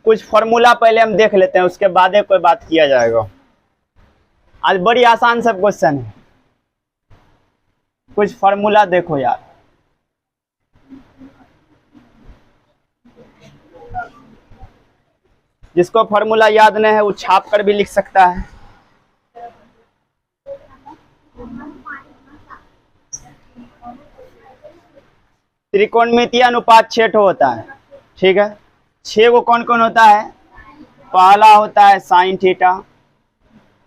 कुछ फॉर्मूला पहले हम देख लेते हैं, उसके बाद कोई बात किया जाएगा। आज बड़ी आसान सब क्वेश्चन है, कुछ फॉर्मूला देखो यार। जिसको फॉर्मूला याद नहीं है वो छाप कर भी लिख सकता है। त्रिकोणमितीय अनुपात 6 होता है, ठीक है। 6 को कौन कौन होता है? पहला होता है साइन थीटा,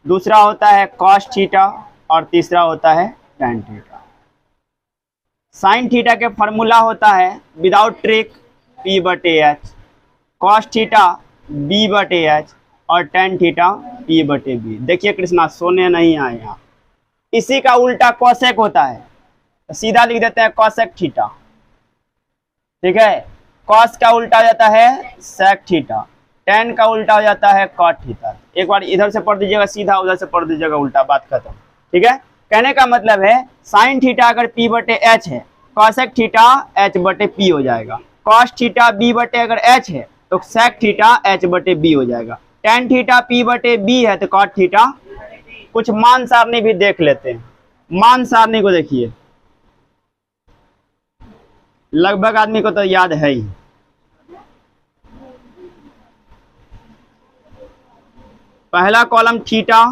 दूसरा होता है कॉस थीटा और तीसरा होता है टैन थीटा। साइन थीटा के फॉर्मूला होता है without trick P/H, cos theta B/H और टैन थीटा P/B। देखिए कृष्णा सोने नहीं आए यहाँ। इसी का उल्टा कॉसेक होता है, तो सीधा लिख देते हैं कॉसेक थीटा, ठीक है। कॉस का उल्टा हो जाता है सेक थीटा, टैन का उल्टा हो जाता है कॉट थीटा। एक बार इधर से पढ़ दीजिएगा सीधा, उधर से पढ़ दीजिएगा उल्टा, बात खत्म, ठीक है। कहने का मतलब है साइन थीटा अगर P/H है, कॉसेक थीटा H/P हो जाएगा। कॉस थीटा B/H है तो सेक थीटा H/B हो जाएगा। टैन थीटा P/B है तो कॉट थीटा। कुछ मान सारणी भी देख लेते हैं। मान सारणी को देखिए, लगभग आदमी को तो याद है ही। पहला column theta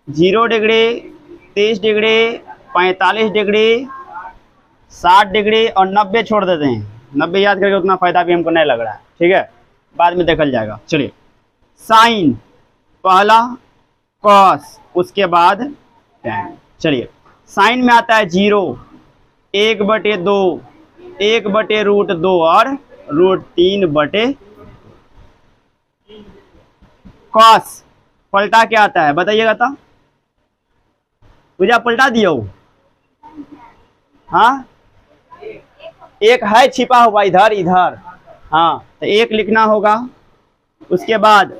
0 degree, 30 degree, 45 degree, 60 degree और 90 छोड़ देते हैं। 90 याद करके उतना फायदा भी हमको नहीं लग रहा है, ठीक है, बाद में देखल जाएगा। चलिए, साइन पहला, कॉस उसके बाद टैन। चलिए, साइन में आता है 0, 1/2, 1/√2 और √3/। कॉस पलटा क्या आता है बताइएगा तो, पूजा पलटा दियो। हाँ, एक है छिपा हुआ इधर इधर, हाँ, तो 1 लिखना होगा, उसके बाद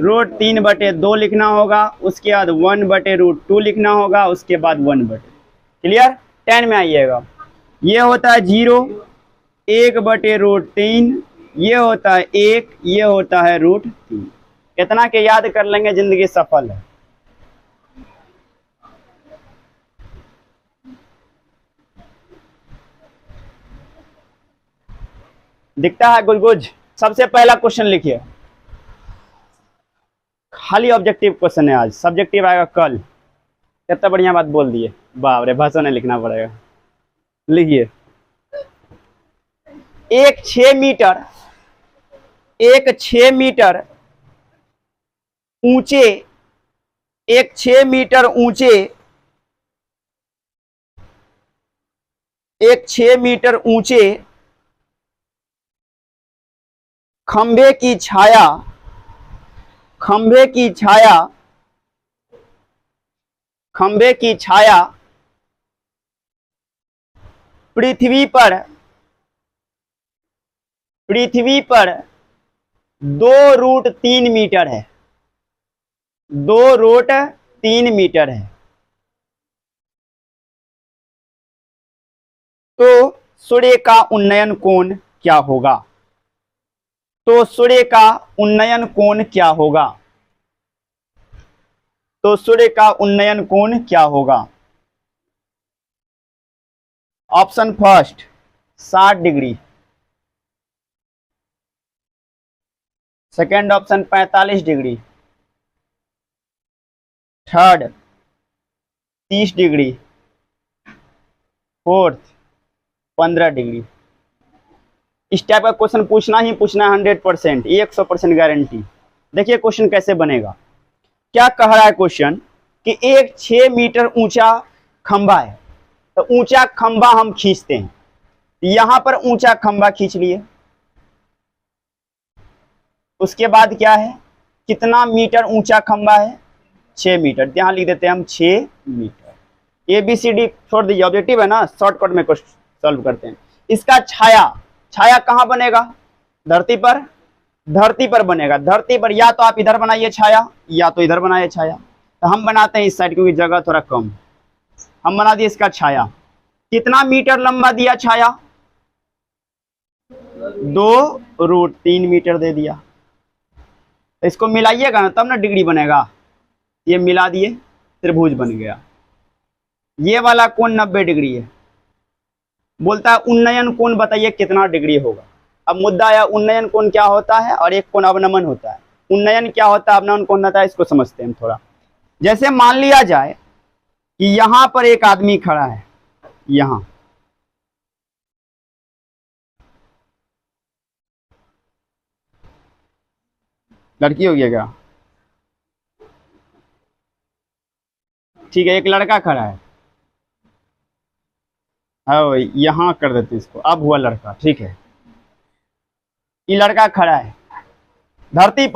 √3/2 लिखना होगा, उसके बाद 1/√2 लिखना होगा, उसके बाद 1/। क्लियर। टैन में आइएगा, ये होता है 0, 1/√3, ये होता है 1, ये होता है √3। कितना के याद कर लेंगे जिंदगी सफल है। दिखता है गुलगुज। सबसे पहला क्वेश्चन लिखिए, खाली ऑब्जेक्टिव क्वेश्चन है आज, सब्जेक्टिव आएगा कल। कितना बढ़िया बात बोल दिए, बाप रे, भाषण नहीं लिखना पड़ेगा। लिखिए, एक 6 मीटर ऊंचे, एक 6 मीटर ऊंचे, एक 6 मीटर ऊंचे खंभे की छाया, खंभे की छाया, खंभे की छाया पृथ्वी पर 2√3 मीटर है, 2√3 मीटर है। तो सूर्य का उन्नयन कोण क्या होगा? तो सूर्य का उन्नयन कोण क्या होगा? तो सूर्य का उन्नयन कोण क्या होगा? Option first 60 degree, second option 45 degree, third 30 degree, fourth 15 degree. इस टाइप का क्वेश्चन पूछना ही पूछना है 100%, 100% गारंटी। देखिए क्वेश्चन कैसे बनेगा। क्या कह रहा है क्वेश्चन कि एक 6 मीटर ऊंचा खंभा है, तो ऊंचा खंभा हम खींचते हैं, यहां पर ऊंचा खंभा खींच लिए। उसके बाद क्या है, कितना मीटर ऊंचा खंभा है? 6 मीटर। यहां लिख देते हैं हम 6 मीटर। ABCD छोड़ दीजिए, ऑब्जेक्टिव है ना, शॉर्टकट में क्वेश्चन सॉल्व करते हैं। इसका छाया, छाया कहां बनेगा? धरती पर, धरती पर बनेगा। धरती पर या तो आप इधर बनाइए छाया, या तो इधर बनाइए छाया। तो हम बनाते हैं इस साइड क्योंकि जगह थोड़ा कम। हम बना दिए इसका छाया। कितना मीटर लंबा दिया छाया? 2√3 मीटर दे दिया। तो इसको मिलाइएगा ना तब ना डिग्री बनेगा। ये मिला दिए, त्रिभुज बन गया। ये वाला कोण 90 डिग्री है। बोलता है उन्नयन कोण बताइए कितना डिग्री होगा। अब मुद्दा आया उन्नयन कोण क्या होता है और एक कोण अवनमन होता है। उन्नयन क्या होता है, अवनमन कौन होता है, इसको समझते हैं थोड़ा। जैसे मान लिया जाए कि यहां पर एक आदमी खड़ा है, यहां लड़की हो गया क्या, ठीक है, एक लड़का खड़ा है, हाँ यहां कर देते इसको, अब हुआ लड़का, ठीक है। ये लड़का खड़ा है धरती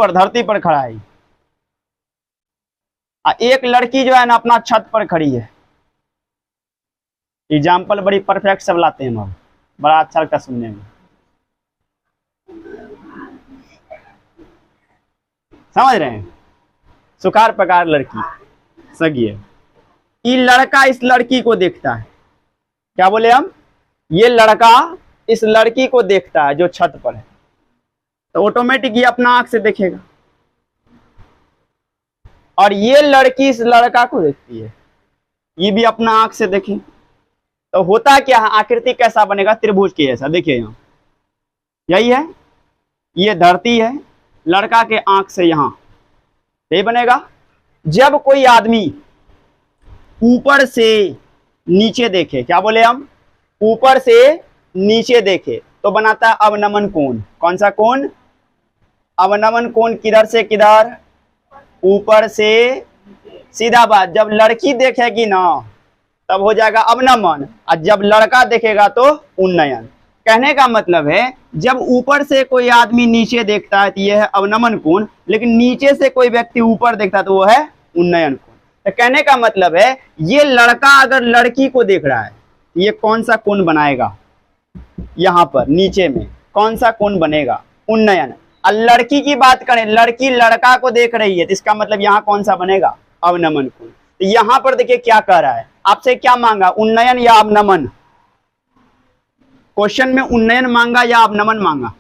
पर खड़ा है। एक लड़की जो है ना अपना छत पर खड़ी है। एग्जाम्पल बड़ी परफेक्ट सब लाते हैं हम, बड़ा अच्छा लगता सुनने में, समझ रहे हैं। सुखार पकार लड़की सगी है। ये लड़का इस लड़की को देखता है, क्या बोले हम, ये लड़का इस लड़की को देखता है जो छत पर है, तो ऑटोमेटिक ये अपना आंख से देखेगा। और ये लड़की इस लड़का को देखती है, ये भी अपना आंख से देखे, तो होता क्या है, आकृति कैसा बनेगा, त्रिभुज के जैसा। देखिए यहां यही है, ये धरती है, लड़का के आंख से यहां यही बनेगा। जब कोई आदमी ऊपर से नीचे देखे, क्या बोले हम, ऊपर से नीचे देखे तो बनाता है अवनमन कोण। कौन सा कोण, अवनमन कोण। किधर से किधर, ऊपर से, सीधा बात। जब लड़की देखेगी ना तब हो जाएगा अवनमन, और जब लड़का देखेगा तो उन्नयन। कहने का मतलब है जब ऊपर से कोई आदमी नीचे देखता है तो यह है अवनमन कोण, लेकिन नीचे से कोई व्यक्ति ऊपर देखता है तो वो है उन्नयन कोण। तो कहने का मतलब है ये लड़का अगर लड़की को देख रहा है, ये कौन सा कोण बनाएगा, यहां पर नीचे में कौन सा कोण बनेगा, उन्नयन। और लड़की की बात करें, लड़की लड़का को देख रही है तो इसका मतलब यहां कौन सा बनेगा, अवनमन कोण। तो यहां पर देखिए क्या कह रहा है, आपसे क्या मांगा, उन्नयन या अवनमन। क्वेश्चन में उन्नयन मांगा या अवनमन मांगा,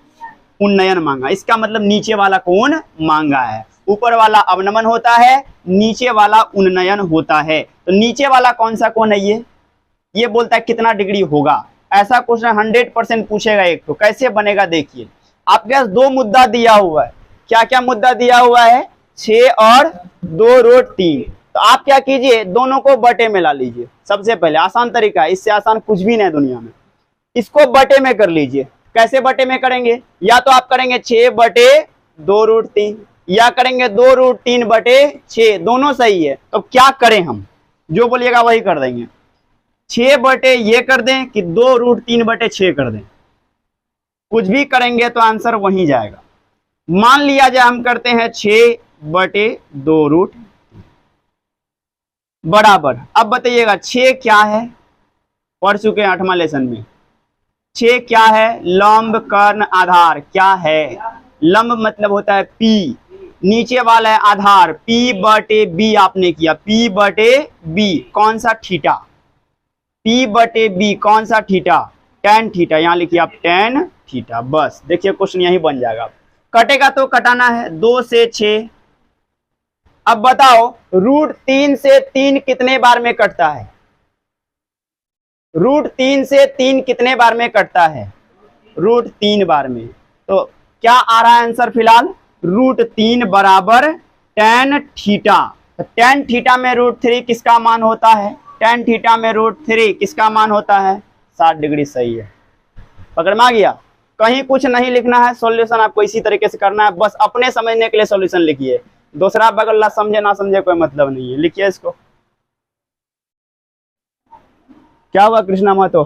उन्नयन मांगा। इसका मतलब नीचे वाला कोण मांगा है। ऊपर वाला अवनमन होता है, नीचे वाला उन्नयन होता है। तो नीचे वाला कौन सा कोण है, ये बोलता है कितना डिग्री होगा। ऐसा क्वेश्चन 100% पूछेगा एक, तो कैसे बनेगा देखिए। आपके पास दो मुद्दा दिया हुआ है, क्या क्या मुद्दा दिया हुआ है, 6 और 2√3। तो आप क्या कीजिए, दोनों को बटे में ला लीजिए। सबसे पहले आसान तरीका है, इससे आसान कुछ भी नहीं दुनिया में। इसको बटे में कर लीजिए। कैसे बटे में करेंगे, या तो आप करेंगे 6/2√3 या करेंगे 2√3/6, दोनों सही है। तो क्या करें हम, जो बोलिएगा वही कर देंगे। 6 बटे ये कर दें कि 2√3/6 कर दें, कुछ भी करेंगे तो आंसर वहीं जाएगा। मान लिया जाए हम करते हैं 6/2√3 बराबर। अब बताइएगा 6 क्या है, पढ़ चुके हैं 8वां लेसन में। 6 क्या है, लंब कर्ण आधार क्या है, लंब मतलब होता है P, नीचे वाला है आधार P/B आपने किया, P/B कौन सा, थीटा, P/B कौन सा, थीटा, tan थीटा, यहां लिखिए आप tan थीटा। बस देखिए क्वेश्चन यही बन जाएगा। कटेगा तो कटाना है, 2 से 6। अब बताओ √3 से 3 कितने बार में कटता है, √3 से 3 कितने बार में कटता है, √3 बार में। तो क्या आ रहा है आंसर फिलहाल, √3 बराबर tan थीटा। तो tan थीटा में √3 किसका मान होता है, tan थीटा में √3 किसका मान होता है, 60 डिग्री। सही है, पकड़ में आ गया। कहीं कुछ नहीं लिखना है, सॉल्यूशन आपको इसी तरीके से करना है। बस अपने समझने के लिए सॉल्यूशन लिखिए, दूसरा बगल समझे ना समझे कोई मतलब नहीं है। लिखिए इसको, क्या हुआ कृष्णा महतो,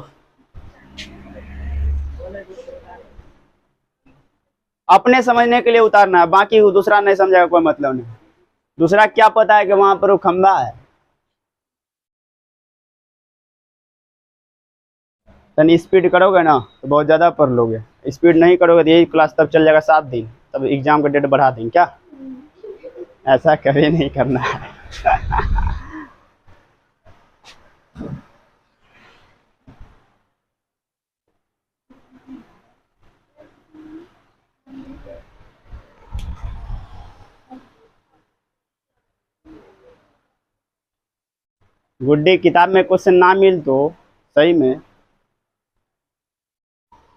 अपने समझने के लिए उतारना है, बाकी दूसरा नहीं समझेगा कोई मतलब नहीं। दूसरा क्या पता है कि वहां पर वो खंबा है। तनी स्पीड करोगे ना तो बहुत ज्यादा पढ़ लोगे, स्पीड नहीं करोगे तो यही क्लास तब चल जाएगा 7 दिन, तब एग्जाम का डेट बढ़ा देंगे क्या, ऐसा कभी नहीं करना है। गुड्डी, किताब में क्वेश्चन ना मिल तो सही में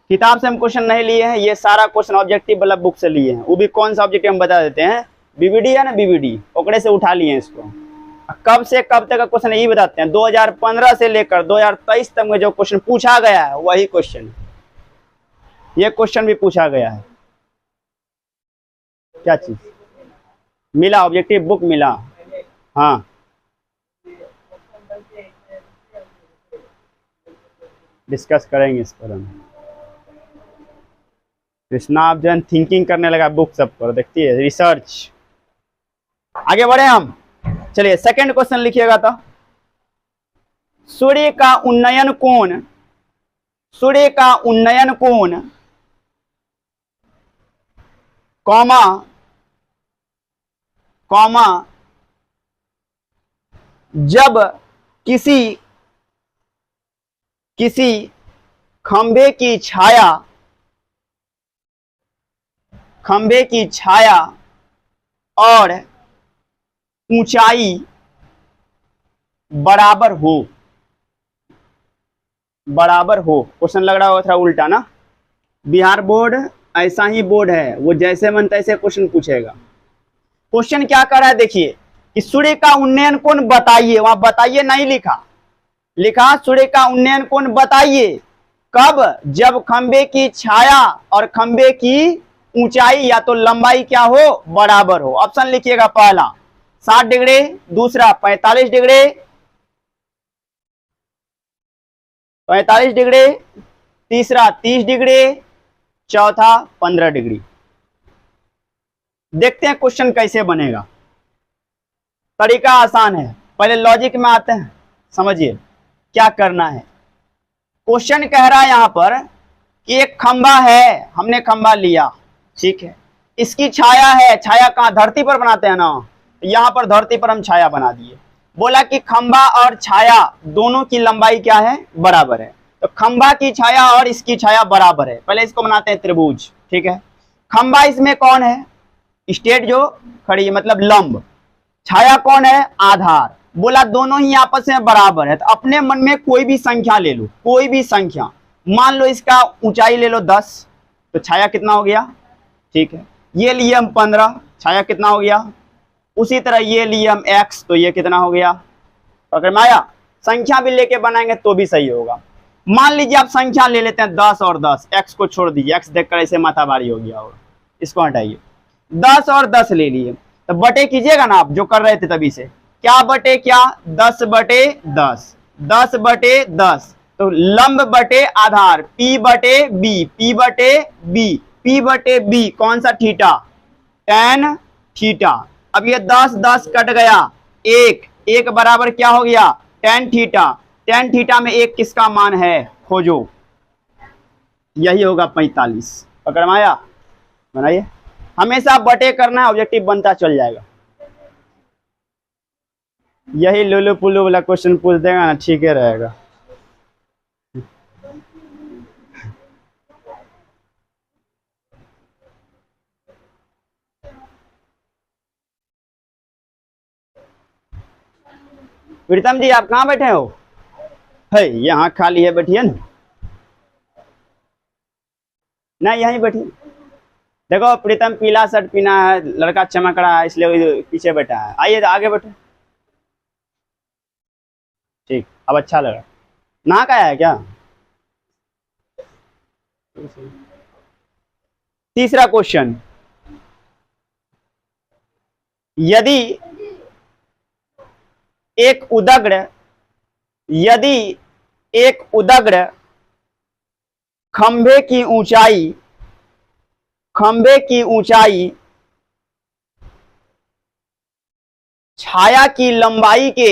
किताब से हम क्वेश्चन नहीं लिए हैं, ये सारा क्वेश्चन ऑब्जेक्टिव वाला बुक से लिए हैं। वो भी कौन सा ऑब्जेक्टिव हम बता देते हैं, बीबीडी है ना, बीबीडी ओकरे से उठा लिए हैं इसको। कब से कब तक का क्वेश्चन यही बताते हैं, 2015 से लेकर 2023 तक में जो क्वेश्चन पूछा गया है वही क्वेश्चन, ये क्वेश्चन भी पूछा गया है। क्या चीज मिला, ऑब्जेक्टिव बुक मिला? हाँ, डिस्कस करेंगे इस पर हम। कृष्णा आप जन थिंकिंग करने लगा बुक सब पर, देखती है रिसर्च। आगे बढ़े हम, चलिए सेकंड क्वेश्चन लिखिएगा। तो सूर्य का उन्नयन कोण, सूर्य का उन्नयन कोण कॉमा कॉमा जब किसी खंभे की छाया और ऊंचाई बराबर हो। क्वेश्चन लग रहा होगा थोड़ा उल्टा ना, बिहार बोर्ड ऐसा ही बोर्ड है, वो जैसे मन तैसे क्वेश्चन पूछेगा। क्वेश्चन क्या कर रहा है देखिए, कि सूर्य का उन्नयन कोण बताइए, वहां बताइए नहीं लिखा सूर्य का उन्नयन कोण बताइए कब, जब खंबे की छाया और खंबे की ऊंचाई या तो लंबाई क्या हो, बराबर हो। ऑप्शन लिखिएगा, पहला 60 डिग्री, दूसरा 45 डिग्री, 45 डिग्री, तीसरा 30 डिग्री, चौथा 15 डिग्री। देखते हैं क्वेश्चन कैसे बनेगा। तरीका आसान है, पहले लॉजिक में आते हैं, समझिए क्या करना है। क्वेश्चन कह रहा है यहां पर कि एक खंबा है, हमने खंबा लिया, ठीक है, इसकी छाया है, छाया कहां, धरती पर बनाते हैं ना, यहां पर धरती पर हम छाया बना दिए। बोला कि खंबा और छाया दोनों की लंबाई क्या है, बराबर है। तो खंबा की छाया और इसकी छाया बराबर है, पहले इसको बनाते हैं त्रिभुज, ठीक है। खंबा इसमें कौन है, स्टेट जो खड़ी है, मतलब लंब। छाया कौन है, आधार। बोला दोनों ही आपस में बराबर है, तो अपने मन में कोई भी संख्या ले लो, कोई भी संख्या। मान लो इसका ऊंचाई ले लो 10, तो छाया कितना हो गया, ठीक है। ये लिए हम 15, छाया कितना हो गया। उसी तरह ये लिए हम x, तो ये कितना हो गया, पकड़ में आया। संख्या भी लेके बनाएंगे तो भी सही होगा। मान लीजिए आप संख्या ले लेते हैं 10 और 10, x को छोड़ दीजिए, x देखकर ऐसे माथा भारी हो गया होगा, इसको हटाइए। 10 और 10 ले लिए, तो बटे कीजिएगा ना आप, जो कर रहे थे तभी से, क्या बटे क्या, 10 बटे 10, 10 बटे 10, तो लंब बटे आधार, P बटे B, P बटे B, P बटे B कौन सा, थीटा, tan थीटा। अब ये 10 10 कट गया, एक बराबर क्या हो गया, tan थीटा। tan थीटा में एक किसका मान है, खोजो, यही होगा 45। पकड़ में आया, बनाइए। हमेशा बटे करना है, ऑब्जेक्टिव बनता चल जाएगा। यही लुलू पुलू वाला क्वेश्चन पूछ देगा ना, ठीक है रहेगा। प्रीतम जी आप कहाँ बैठे हो, है यहाँ खाली है, बैठिए ना यहीं बैठिए। देखो प्रीतम पीला शर्ट पीना है, लड़का चमक रहा है, इसलिए पीछे बैठा है। आइए आगे बैठो, ठीक, अब अच्छा लगा। नहा का है क्या। तीसरा क्वेश्चन, यदि एक उदग्र खंभे की ऊंचाई छाया की लंबाई के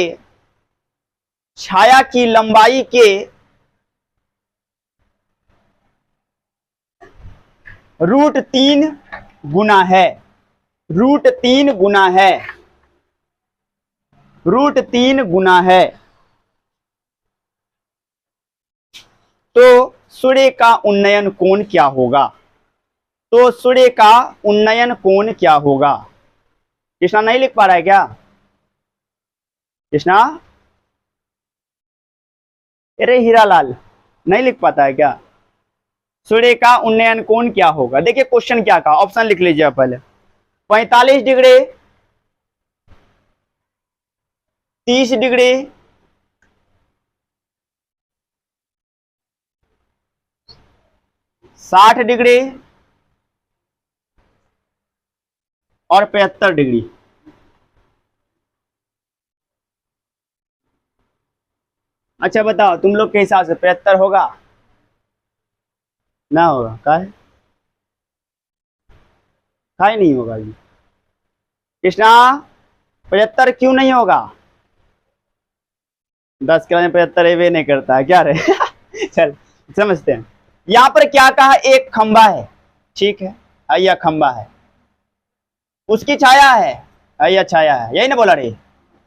√3 गुना है, √3 गुना है, तो सूर्य का उन्नयन कोण क्या होगा, तो सूर्य का उन्नयन कोण क्या होगा। कृष्णा नहीं लिख पा रहा है क्या, कृष्णा अरे हीरालाल नहीं लिख पाता है क्या? सूर्य का उन्नयन कोण क्या होगा? देखिए क्वेश्चन क्या कहा, ऑप्शन लिख लीजिए आप पहले। 45 डिग्री, 30 डिग्री, 60 डिग्री और 75 डिग्री। अच्छा बताओ तुम लोग के हिसाब से 75 होगा ना होगा? काहे नहीं होगा जी कृष्णा? 75 क्यों नहीं होगा? 10 के में 75 वे नहीं करता है क्या रे? चल समझते हैं। यहां पर क्या कहा, एक खंबा है, ठीक है, यह खंबा है, उसकी छाया है, यह छाया है, यही ना बोला रे?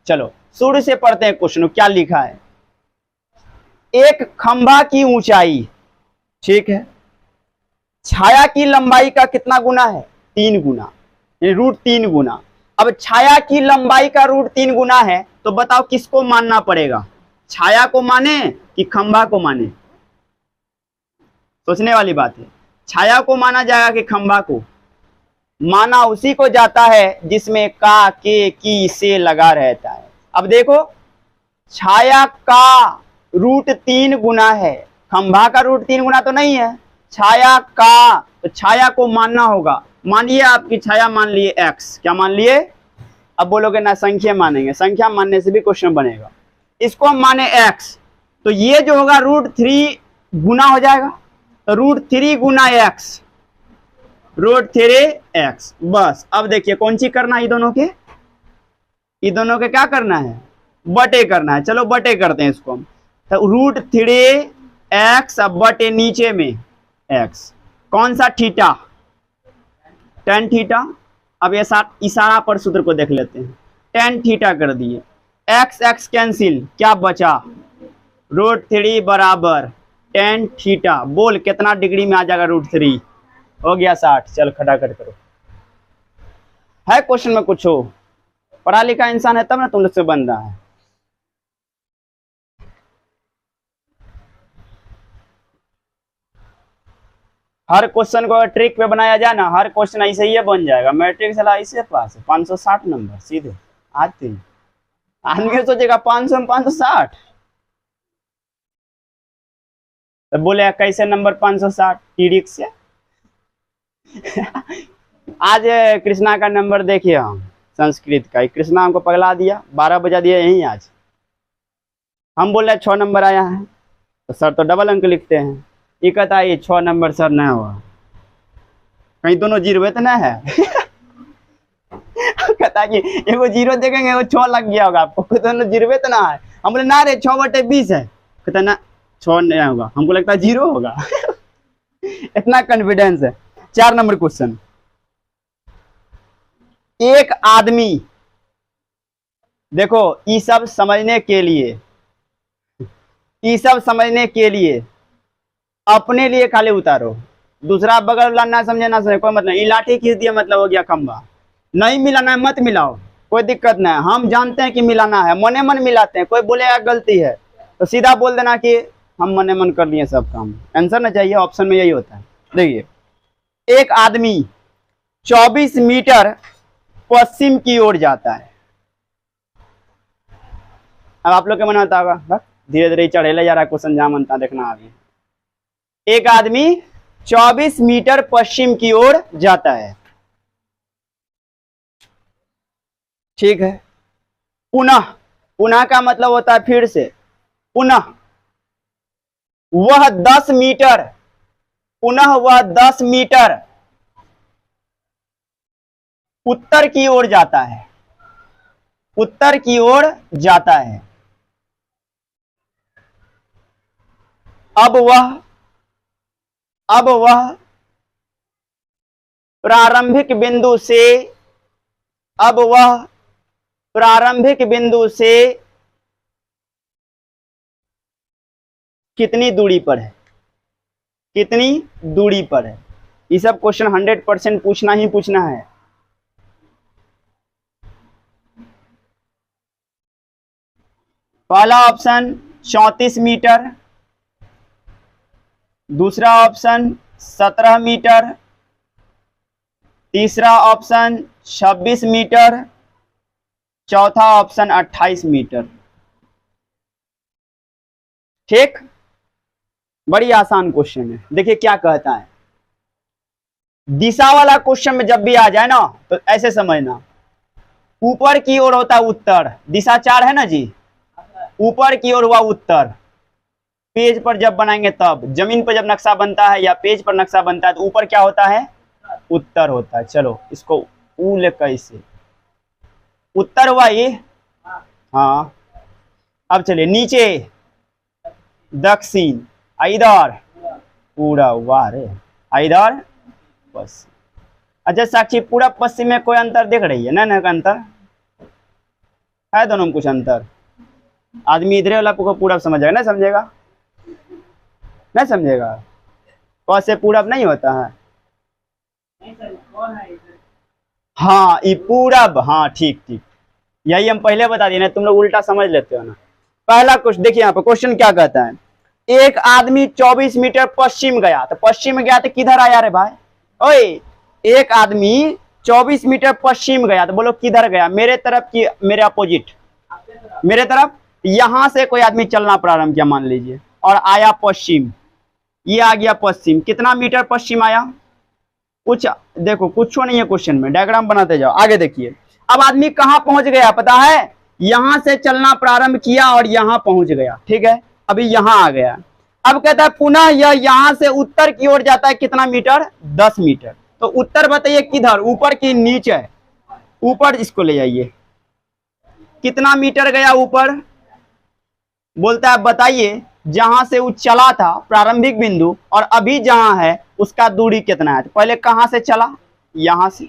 चलो शुरू से पढ़ते हैं क्वेश्चन क्या लिखा है। एक खंबा की ऊंचाई, ठीक है, छाया की लंबाई का कितना गुना है? 3 गुना, √3 गुना। अब छाया की लंबाई का √3 गुना है तो बताओ किसको मानना पड़ेगा, छाया को माने कि खंबा को माने? सोचने वाली बात है। छाया को माना जाएगा कि खंबा को? माना उसी को जाता है जिसमें का, के, की, से लगा रहता है। अब देखो छाया का √3 गुना है, खंभा का √3 गुना तो नहीं है, छाया का, तो छाया को मानना होगा। मानिए आपकी छाया मान लिए x, क्या मान लिए? अब बोलोगे ना संख्या मानेंगे, संख्या मानने से भी क्वेश्चन बनेगा। इसको हम माने x, तो ये जो होगा √3 गुना हो जाएगा, तो √3 गुना x, √3x। बस अब देखिए कौन सी करना है, ये दोनों के क्या करना है? बटे करना है। चलो बटे करते हैं इसको हम, तो √3x अब बटे नीचे में x, कौन सा? Theta, tan theta. अब ऐसा इशारा पर सूत्र को देख लेते हैं, tan थीटा कर दिए, x कैंसिल, क्या बचा? √3 बराबर tan थीटा। बोल कितना डिग्री में आ जाएगा √3? हो गया 60। चल खटाखट करो। है क्वेश्चन में कुछ हो? पढ़ा लिखा इंसान है तब ना तुम लोग से बन रहा है। हर क्वेश्चन को ट्रिक पे बनाया जाए ना, हर क्वेश्चन ऐसे ही बन जाएगा। मैट्रिक साला ऐसे पास है, 560 नंबर सीधे आते हैं। आदमी सोचेगा 500 में 560, तो बोले कैसे नंबर 560? ट्रिक से। आज कृष्णा का नंबर देखिए, हम संस्कृत का, कृष्णा हमको पगला दिया, 12 बजा दिया यहीं आज। हम बोल रहे 6 नंबर आया है, तो सर तो डबल अंक लिखते हैं, ये कहता है 6 नंबर सर नहीं हुआ, कहीं दोनों जीरो तो ना है। कहता कि एगो जीरो देखेंगे वो 6 लग गया होगा आपको, दोनों जीरो तो ना है। हम बोले ना रे 6/20 है, कहता ना 6 नहीं होगा, हमको लगता है 0 होगा। इतना कॉन्फिडेंस है। 4 नंबर क्वेश्चन, एक आदमी, देखो ये सब समझने के लिए अपने लिए खाली उतारो, दूसरा बगल वाला ना समझे ना समझे कोई मतलब। ये लाठी खींच दिया मतलब हो गया खंबा, नहीं मिलाना है मत मिलाओ, कोई दिक्कत नहीं है। हम जानते हैं कि मिलाना है, मने मन मिलाते हैं। कोई बोलेगा गलती है तो सीधा बोल देना कि हम मने मन कर लिए सब काम। आंसर ना चाहिए, ऑप्शन में यही होता है। देखिए एक आदमी 24 मीटर पश्चिम की ओर जाता है। अब आप लोग के मन आता होगा धीरे धीरे चढ़ेला जा रहा है क्वेश्चन, जहां मनता देखना। अभी एक आदमी 24 मीटर पश्चिम की ओर जाता है, ठीक है। पुनः का मतलब होता है फिर से, पुनः वह 10 मीटर उत्तर की ओर जाता है, उत्तर की ओर जाता है। अब वह प्रारंभिक बिंदु से कितनी दूरी पर है? ये सब क्वेश्चन 100% पूछना ही पूछना है। पहला ऑप्शन 34 मीटर, दूसरा ऑप्शन 17 मीटर, तीसरा ऑप्शन 26 मीटर, चौथा ऑप्शन 28 मीटर। ठीक, बड़ी आसान क्वेश्चन है। देखिए क्या कहता है, दिशा वाला क्वेश्चन में जब भी आ जाए ना तो ऐसे समझना, ऊपर की ओर होता है उत्तर, दिशा 4 है ना जी, ऊपर की ओर हुआ उत्तर। पेज पर जब बनाएंगे तब, जमीन पर जब नक्शा बनता है या पेज पर नक्शा बनता है तो ऊपर क्या होता है, उत्तर होता है। चलो इसको ऊल कैसे, उत्तर हुआ ये, हाँ। अब चलिए नीचे दक्षिण, इधर पूरब, वाह रे, इधर पश्चिम। अच्छा साक्षी, पूरब पश्चिम में कोई अंतर देख रही है ना? ना अंतर है दोनों में कुछ अंतर? आदमी इधर वाला को पूरब समझेगा ना, समझेगा नहीं समझेगा? कौन से पूरब नहीं होता है? हाँ ये पूरब, हाँ ठीक ठीक, यही हम पहले बता दिए ना, तुम लोग उल्टा समझ लेते हो ना। पहला क्वेश्चन देखिए, यहाँ पर क्वेश्चन क्या कहता है, एक आदमी 24 मीटर पश्चिम गया, तो पश्चिम गया तो किधर आया रे भाई? ओए, एक आदमी 24 मीटर पश्चिम गया तो बोलो किधर गया? मेरे तरफ की, मेरे अपोजिट, मेरे तरफ। यहां से कोई आदमी चलना प्रारंभ किया मान लीजिए और आया पश्चिम, ये आ गया पश्चिम। कितना मीटर पश्चिम आया? कुछ देखो, कुछ नहीं है क्वेश्चन में, डायग्राम बनाते जाओ। आगे देखिए, अब आदमी कहां पहुंच गया पता है? यहां से चलना प्रारंभ किया और यहां पहुंच गया, ठीक है, अभी यहां आ गया। अब कहता है पुनः यह यहां से उत्तर की ओर जाता है, कितना मीटर? 10 मीटर। तो उत्तर बताइए किधर, ऊपर की नीचे? ऊपर, इसको ले जाइए। कितना मीटर गया ऊपर? बोलता है बताइए जहां से वो चला था प्रारंभिक बिंदु और अभी जहां है उसका दूरी कितना है। तो पहले कहां से चला? यहां से।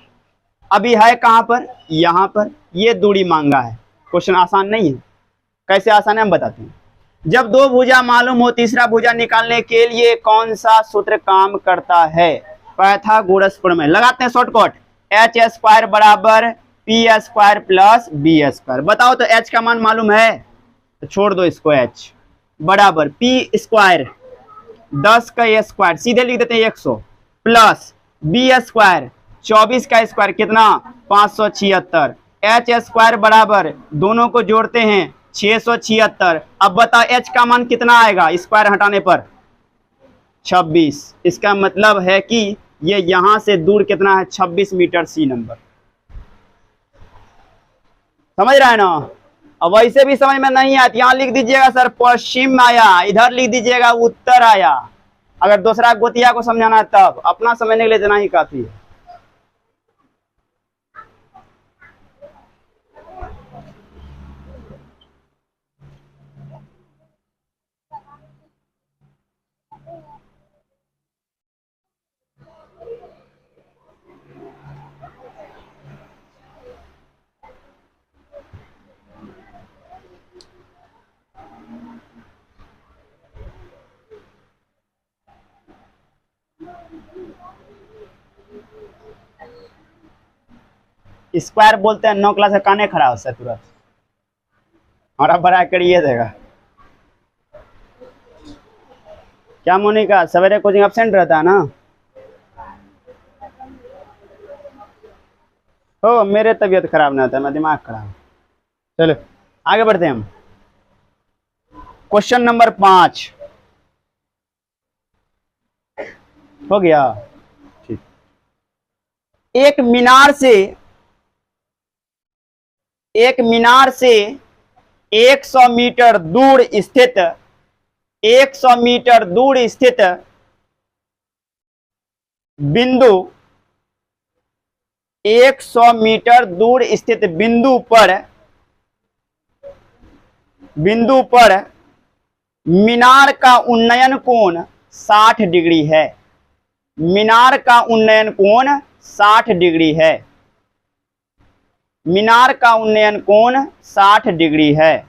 अभी है कहां पर? यहां पर। ये दूरी मांगा है। क्वेश्चन आसान नहीं है। कैसे आसान है हम बताते हैं। जब दो भुजा मालूम हो, तीसरा भुजा निकालने के लिए कौन सा सूत्र काम करता है? पाइथागोरस प्रमेय। लगाते हैं शॉर्टकट, एच स्क्वायर बराबर P square plus B square. बताओ तो एच का मान मालूम है तो छोड़ दो इसको, एच बराबर पी स्क्वायर 10 का स्क्वायर सीधे लिख देते हैं 100 प्लस बी स्क्वायर 24 का स्क्वायर कितना? 576। एच स्क्वायर बराबर दोनों को जोड़ते हैं 676। अब बताओ एच का मान कितना आएगा स्क्वायर हटाने पर? 26। इसका मतलब है कि ये यहां से दूर कितना है? 26 मीटर। सी नंबर। समझ रहे हैं ना? अब वैसे भी समझ में नहीं आती, यहां लिख दीजिएगा सर पश्चिम आया, इधर लिख दीजिएगा उत्तर आया। अगर दूसरा गोतिया को समझाना है तब, अपना समझने के लिए इतना ही काफी है। स्क्वायर बोलते हैं 9 क्लास का काने खड़ा हो तुरंत हमारा बड़ा करिए देगा। क्या मोनिका, सवेरे कोचिंग एब्सेंट रहता है ना? हो, मेरे तबीयत खराब नहीं होता, मेरा दिमाग खराब। चलो आगे बढ़ते हैं हम। क्वेश्चन नंबर 5 हो गया। ठीक। एक मीनार से 100 मीटर दूर स्थित 100 मीटर दूर स्थित बिंदु 100 मीटर दूर स्थित बिंदु पर मीनार का उन्नयन कोण 60 डिग्री है। मीनार का उन्नयन कोण 60 डिग्री है। मीनार का उन्नयन कोण 60 डिग्री है।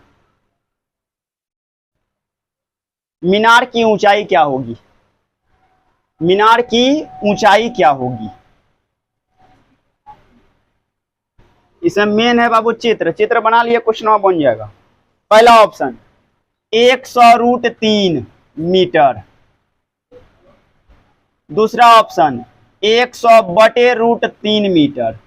मीनार की ऊंचाई क्या होगी? मीनार की ऊंचाई क्या होगी? इसमें मेन है बाबू चित्र बना लिए, क्वेश्चन बन जाएगा। पहला ऑप्शन 100√3 मीटर, दूसरा ऑप्शन 100/√3 मीटर।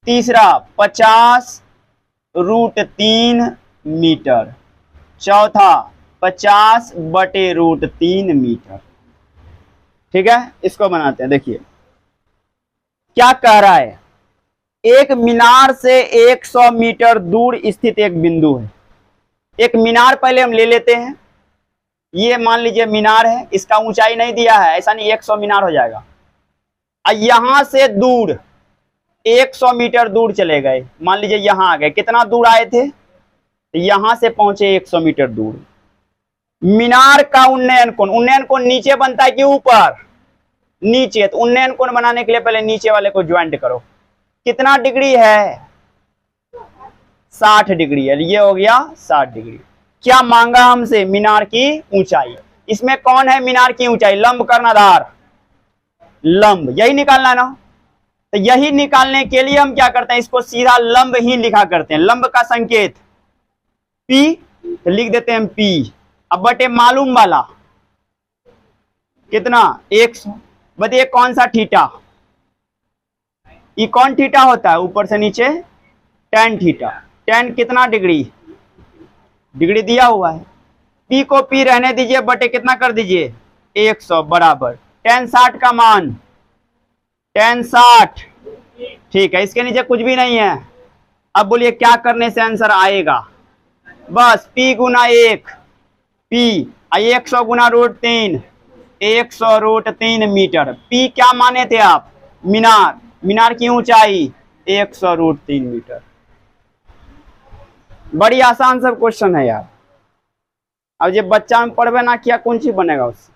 तीसरा 50/√3 मीटर। चौथा 50/√3 मीटर। ठीक है, इसको बनाते हैं। देखिए क्या कह रहा है, एक मीनार से 100 मीटर दूर स्थित एक बिंदु है। एक मीनार पहले हम ले लेते हैं, ये मान लीजिए मीनार है, इसका ऊंचाई नहीं दिया है, ऐसा नहीं 100 मीनार हो जाएगा। यहां से दूर 100 मीटर दूर चले गए, मान लीजिए यहां आ गए। कितना दूर आए थे, यहां से पहुंचे 100 मीटर दूर। मीनार का उन्नयन कोण नीचे बनता है कि ऊपर? नीचे। तो उन्नयन कोण बनाने के लिए पहले नीचे वाले को ज्वाइंट करो। कितना डिग्री है? 60 डिग्री है। ये हो गया 60 डिग्री। क्या मांगा हमसे? मीनार की ऊंचाई। इसमें कौन है मीनार की ऊंचाई? लंब कर्णधार, लंब, यही निकालना है ना। तो यही निकालने के लिए हम क्या करते हैं, इसको सीधा लंब ही लिखा करते हैं। लंब का संकेत P, तो लिख देते हैं P। अब बटे मालूम वाला कितना? 100। बताइए कौन सा थीटा? ये कौन थीटा होता है? ऊपर से नीचे tan थीटा। tan कितना डिग्री? डिग्री दिया हुआ है। P को P रहने दीजिए, बटे कितना कर दीजिए? 100 बराबर tan 60 का मान, tan 60। ठीक है, इसके नीचे कुछ भी नहीं है। अब बोलिए क्या करने से आंसर आएगा? बस P गुना 1, P 100 गुना √3, 100√3 मीटर। P क्या माने थे आप? मीनार। मीनार की ऊंचाई 100√3 मीटर। बड़ी आसान सब क्वेश्चन है यार। अब जब बच्चा में पढ़वे ना किया, कौन चीज बनेगा उससे?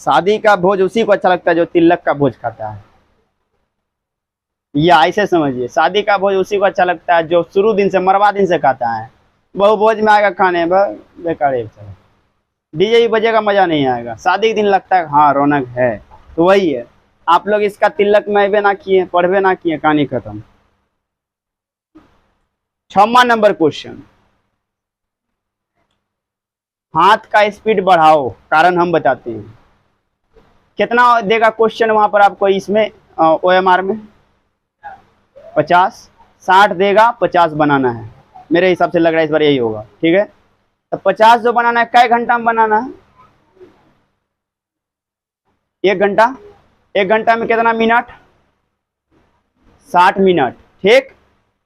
शादी का भोज उसी को अच्छा लगता है जो तिलक का भोज खाता है। या ऐसे समझिए, शादी का भोज उसी को अच्छा लगता है जो शुरू दिन से मरवा दिन से खाता है। बहु भोज में आएगा खाने, बेकार है। डीजे ही बजेगा, मजा नहीं आएगा। शादी के दिन लगता है हाँ रौनक है। तो वही है, आप लोग इसका तिलक में ना किए, पढ़वे ना किए, कहानी खत्म। 6वां नंबर क्वेश्चन, हाथ का स्पीड बढ़ाओ, कारण हम बताते हैं। कितना देगा क्वेश्चन वहां पर आपको? इसमें OMR में 50, 60 देगा, 50 बनाना है। मेरे हिसाब से लग रहा है इस बार यही होगा। ठीक है, तो 50 जो बनाना है, कै घंटा में बनाना है? 1 घंटा। 1 घंटा में कितना मिनट? 60 मिनट। ठीक,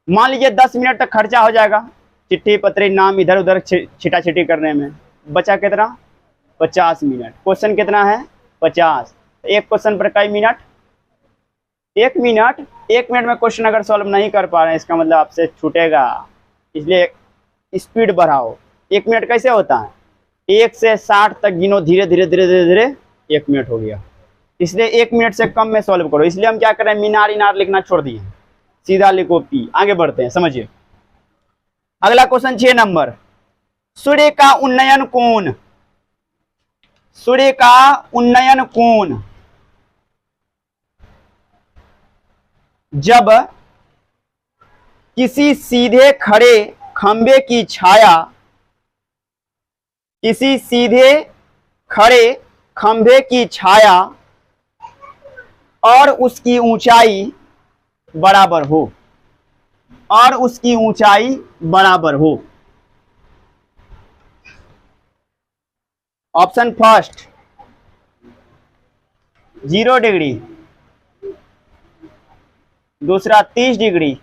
मान लीजिए 10 मिनट तक खर्चा हो जाएगा, चिट्ठी पत्री नाम इधर उधर छिटा छिटी करने में। बचा कितना? 50 मिनट। क्वेश्चन कितना है? 50। एक क्वेश्चन पर कई मिनट? 1 मिनट। 1 मिनट में क्वेश्चन अगर सॉल्व नहीं कर पा रहे हैं, इसका मतलब आपसे छूटेगा। इसलिए स्पीड बढ़ाओ। 1 मिनट कैसे होता है? 1 से 60 तक गिनो, धीरे धीरे धीरे धीरे धीरे 1 मिनट हो गया। इसलिए 1 मिनट से कम में सॉल्व करो। इसलिए हम क्या करें, मीनार इनार लिखना छोड़ दिए, सीधा लिखो P। आगे बढ़ते हैं, समझिए अगला क्वेश्चन 6 नंबर। सूर्य का उन्नयन कोण, सूर्य का उन्नयन कोण जब किसी सीधे खड़े खंबे की छाया, किसी सीधे खड़े खंबे की छाया और उसकी ऊंचाई बराबर हो, और उसकी ऊंचाई बराबर हो। ऑप्शन फर्स्ट 0 डिग्री, दूसरा 30 डिग्री,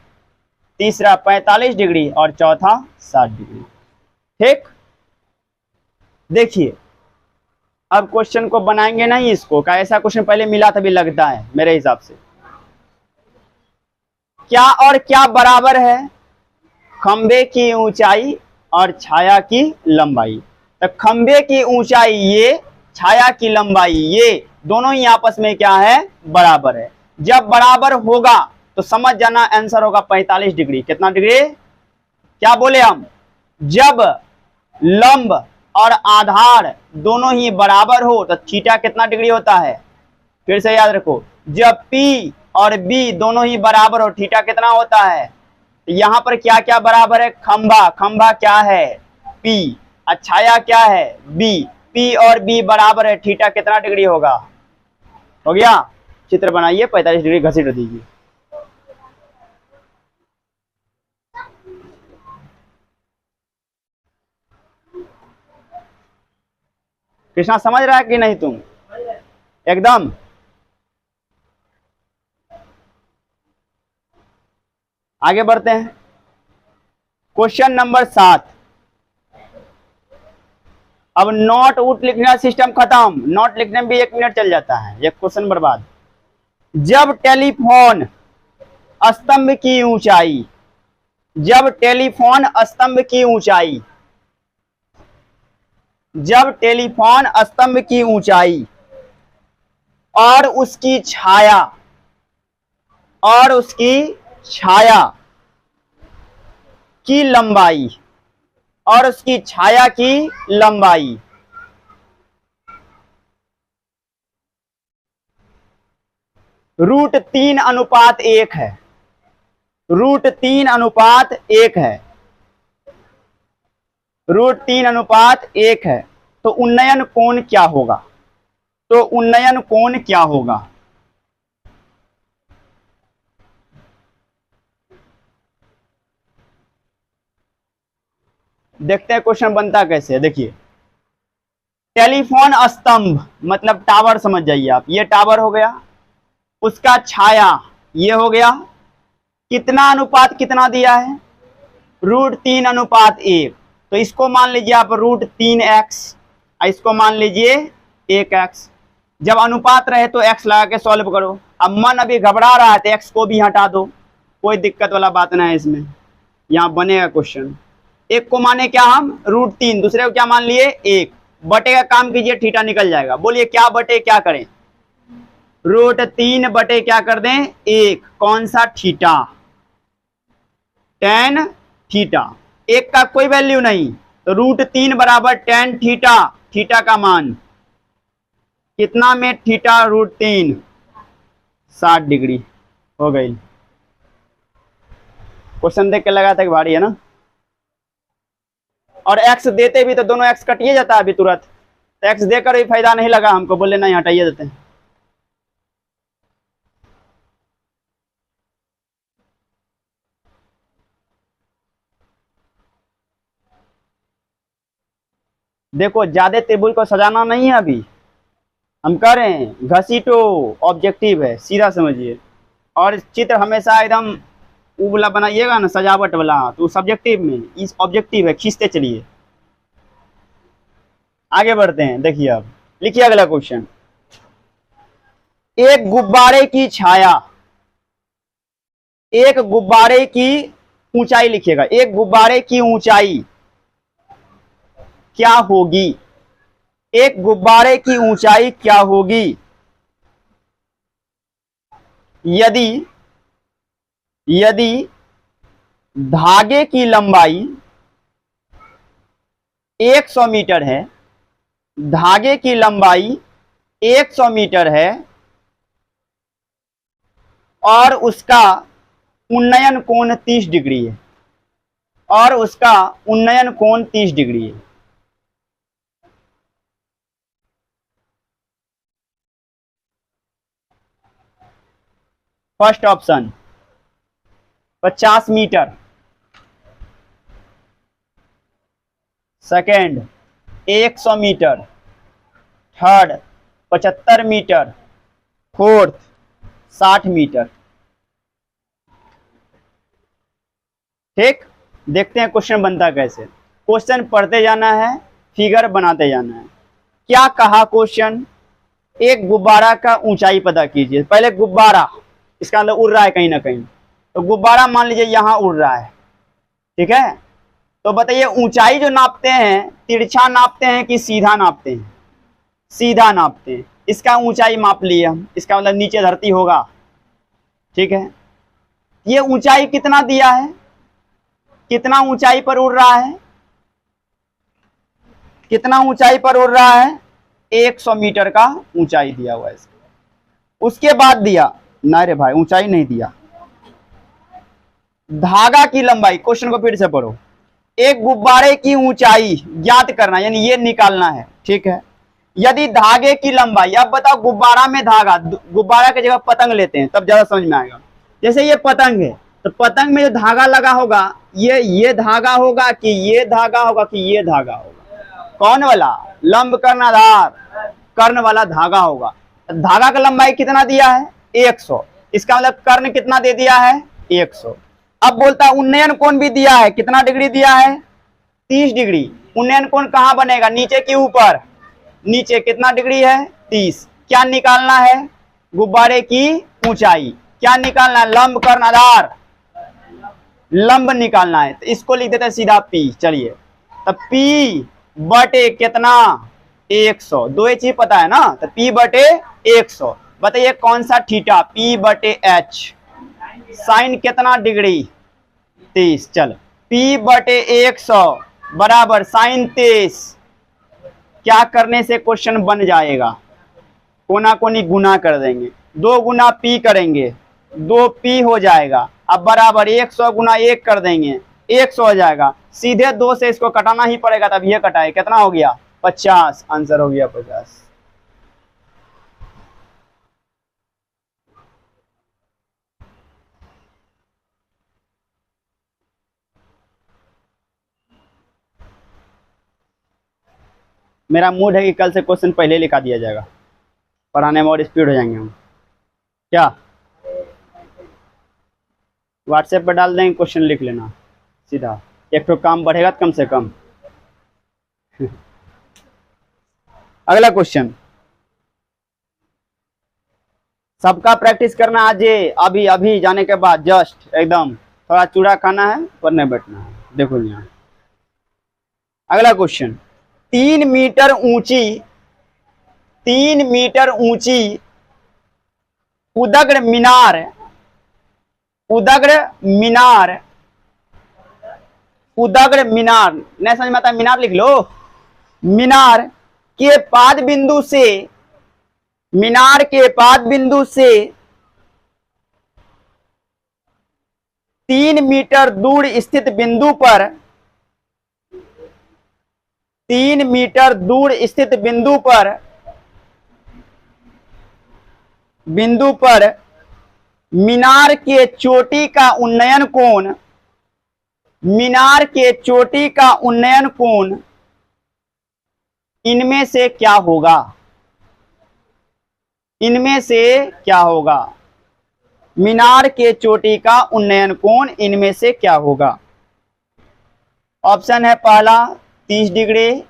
तीसरा 45 डिग्री और चौथा 60 डिग्री। ठीक, देखिए अब क्वेश्चन को बनाएंगे नहीं इसको, का ऐसा क्वेश्चन पहले मिला तभी लगता है मेरे हिसाब से। क्या और क्या बराबर है? खंबे की ऊंचाई और छाया की लंबाई। तो खंबे की ऊंचाई ये, छाया की लंबाई ये, दोनों ही आपस में क्या है? बराबर है। जब बराबर होगा तो समझ जाना आंसर होगा 45 डिग्री। कितना डिग्री? क्या बोले हम? जब लंब और आधार दोनों ही बराबर हो तो थीटा कितना डिग्री होता है? फिर से याद रखो, जब P और B दोनों ही बराबर हो, थीटा कितना होता है? यहां पर क्या क्या बराबर है? खंभा, खंभा क्या है? P, और छाया क्या है? B, P और B बराबर है, थीटा कितना डिग्री होगा? हो गया? चित्र बनाइए, 45 डिग्री घसीट दीजिए। कृष्णा समझ रहा है कि नहीं तुम? एकदम। आगे बढ़ते हैं, क्वेश्चन नंबर 7। अब नोट उट लिखने सिस्टम खत्म, नोट लिखने में भी 1 मिनट चल जाता है, एक क्वेश्चन बर्बाद। जब टेलीफोन स्तंभ की ऊंचाई, जब टेलीफोन स्तंभ की ऊंचाई, जब टेलीफोन स्तंभ की ऊंचाई और उसकी छाया, और उसकी छाया की लंबाई, और उसकी छाया की लंबाई √3:1 है, √3:1 है, √3:1 है, तो उन्नयन कोण क्या होगा? तो उन्नयन कोण क्या होगा? देखते हैं क्वेश्चन बनता कैसे है। देखिए, टेलीफोन स्तंभ मतलब टावर समझ जाइए आप, ये टावर हो गया, उसका छाया ये हो गया, कितना अनुपात कितना दिया है? √3:1, तो इसको मान लीजिए आप √3x, इसको मान लीजिए 1x। जब अनुपात रहे तो x लगा के सॉल्व करो। अब मन अभी घबरा रहा है तो x को भी हटा दो, कोई दिक्कत वाला बात ना है इसमें, यहाँ बनेगा क्वेश्चन। एक को माने क्या हम? √3, दूसरे को क्या मान लिए? 1 बटे का काम कीजिए, थीटा निकल जाएगा। बोलिए क्या बटे क्या करें? √3 बटे क्या कर दें? 1, कौन सा? Theta, tan theta. 1 का कोई वैल्यू नहीं, तो √3 बराबर tan थीटा, थीटा का मान कितना में थीटा? √3, 60 डिग्री हो गई। क्वेश्चन देख के लगा था कि भारी है ना, और x देते भी तो दोनों x कटिए जाता है अभी तुरंत, तो x देकर भी फायदा नहीं लगा हमको, बोले नहीं हटाइए देते हैं। देखो ज्यादा टेबल को सजाना नहीं है, अभी हम कह रहे हैं घसीटो, ऑब्जेक्टिव है, सीधा समझिए। और चित्र हमेशा एकदम वो वाला बनाइएगा ना, सजावट वाला, तो सब्जेक्टिव में इस ऑब्जेक्टिव है, खींचते चलिए। आगे बढ़ते हैं, देखिए अब लिखिए अगला क्वेश्चन। एक गुब्बारे की छाया, एक गुब्बारे की ऊंचाई लिखिएगा, एक गुब्बारे की ऊंचाई क्या होगी? एक गुब्बारे की ऊंचाई क्या होगी यदि यदि धागे की लंबाई 100 मीटर है, धागे की लंबाई 100 मीटर है और उसका उन्नयन कोण 30 डिग्री है, और उसका उन्नयन कोण 30 डिग्री है। First option 50 metre, second 100 metre, third 75 metre, fourth 60 metre. ठीक, देखते हैं क्वेश्चन बनता कैसे। क्वेश्चन पढ़ते जाना है, फिगर बनाते जाना है। क्या कहा क्वेश्चन? एक गुब्बारा का ऊंचाई पता कीजिए। पहले गुब्बारा, इसका अंदर उड़ रहा है कहीं ना कहीं, तो गुब्बारा मान लीजिए यहां उड़ रहा है, ठीक है। तो बताइए ऊंचाई जो नापते हैं, तिरछा नापते हैं कि सीधा नापते हैं? सीधा नापते हैं। इसका ऊंचाई माप लिए हम, इसका मतलब नीचे धरती होगा, ठीक है। ये ऊंचाई कितना दिया है? कितना ऊंचाई पर उड़ रहा है? कितना ऊंचाई पर उड़ रहा है? 100 मीटर का ऊंचाई दिया हुआ है इसका। उसके बाद दिया ना रे भाई, ऊंचाई नहीं दिया, धागा की लंबाई। क्वेश्चन को फिर से पढ़ो। एक गुब्बारे की ऊंचाई ज्ञात करना, यानी ये निकालना है, ठीक है। यदि धागे की लंबाई, अब बताओ गुब्बारा में धागा, गुब्बारा की जगह पतंग लेते हैं तब ज्यादा समझ में आएगा। जैसे ये पतंग है तो पतंग में जो धागा लगा होगा ये धागा होगा कि ये धागा होगा कि ये धागा होगा, कौन वाला? लंब कर्णाधार कर्ण वाला धागा होगा। धागा का लंबाई कितना दिया है? 100। इसका मतलब कर्ण कितना दे दिया है? 100। अब बोलता है उन्नयन कोण भी दिया है, कितना डिग्री दिया है? 30 डिग्री। उन्नयन कोण कहां बनेगा? नीचे की ऊपर? नीचे। कितना डिग्री है? 30। क्या निकालना है? गुब्बारे की ऊंचाई। क्या निकालना है? लंब कर्णाधार, लंब निकालना है। तो इसको लिख देते हैं सीधा P। चलिए, तो P बटे कितना? 100। दो ही चीज पता है ना, तो P बटे 100। बताइए कौन सा थीटा? P बटे H। साइन कितना डिग्री? 30। चल, P बटे 100 बराबर साइन 23। क्या करने से क्वेश्चन बन जाएगा? कोना कोनी गुना कर देंगे, 2 गुना P करेंगे, 2P हो जाएगा। अब बराबर 100 गुना 1 कर देंगे, 100 हो जाएगा। सीधे 2 से इसको कटाना ही पड़ेगा, तब ये कटाए। कितना हो गया? 50। आंसर हो गया 50। मेरा मूड है कि कल से क्वेश्चन पहले लिखा दिया जाएगा, पढ़ाने में और स्पीड हो जाएंगे हम। क्या व्हाट्सएप पर डाल देंगे, क्वेश्चन लिख लेना सीधा, एक तो काम बढ़ेगा कम से कम। अगला क्वेश्चन सबका प्रैक्टिस करना आज, अभी अभी जाने के बाद जस्ट एकदम थोड़ा चूड़ा खाना है, पढ़ने बैठना है। देखो यहाँ अगला क्वेश्चन, 3 मीटर ऊंची, 3 मीटर ऊंची उदग्र मीनार, उदग्र मीनार, उदग्र मीनार, नहीं समझ में आता मीनार लिख लो। मीनार के पाद बिंदु से, मीनार के पाद बिंदु से 3 मीटर दूर स्थित बिंदु पर, 3 मीटर दूर स्थित बिंदु पर, बिंदु पर मीनार के चोटी का उन्नयन कोण, मीनार के चोटी का उन्नयन कोण इनमें से क्या होगा? इनमें से क्या होगा? मीनार के चोटी का उन्नयन कोण इनमें से क्या होगा? ऑप्शन है पहला 30 डिग्री,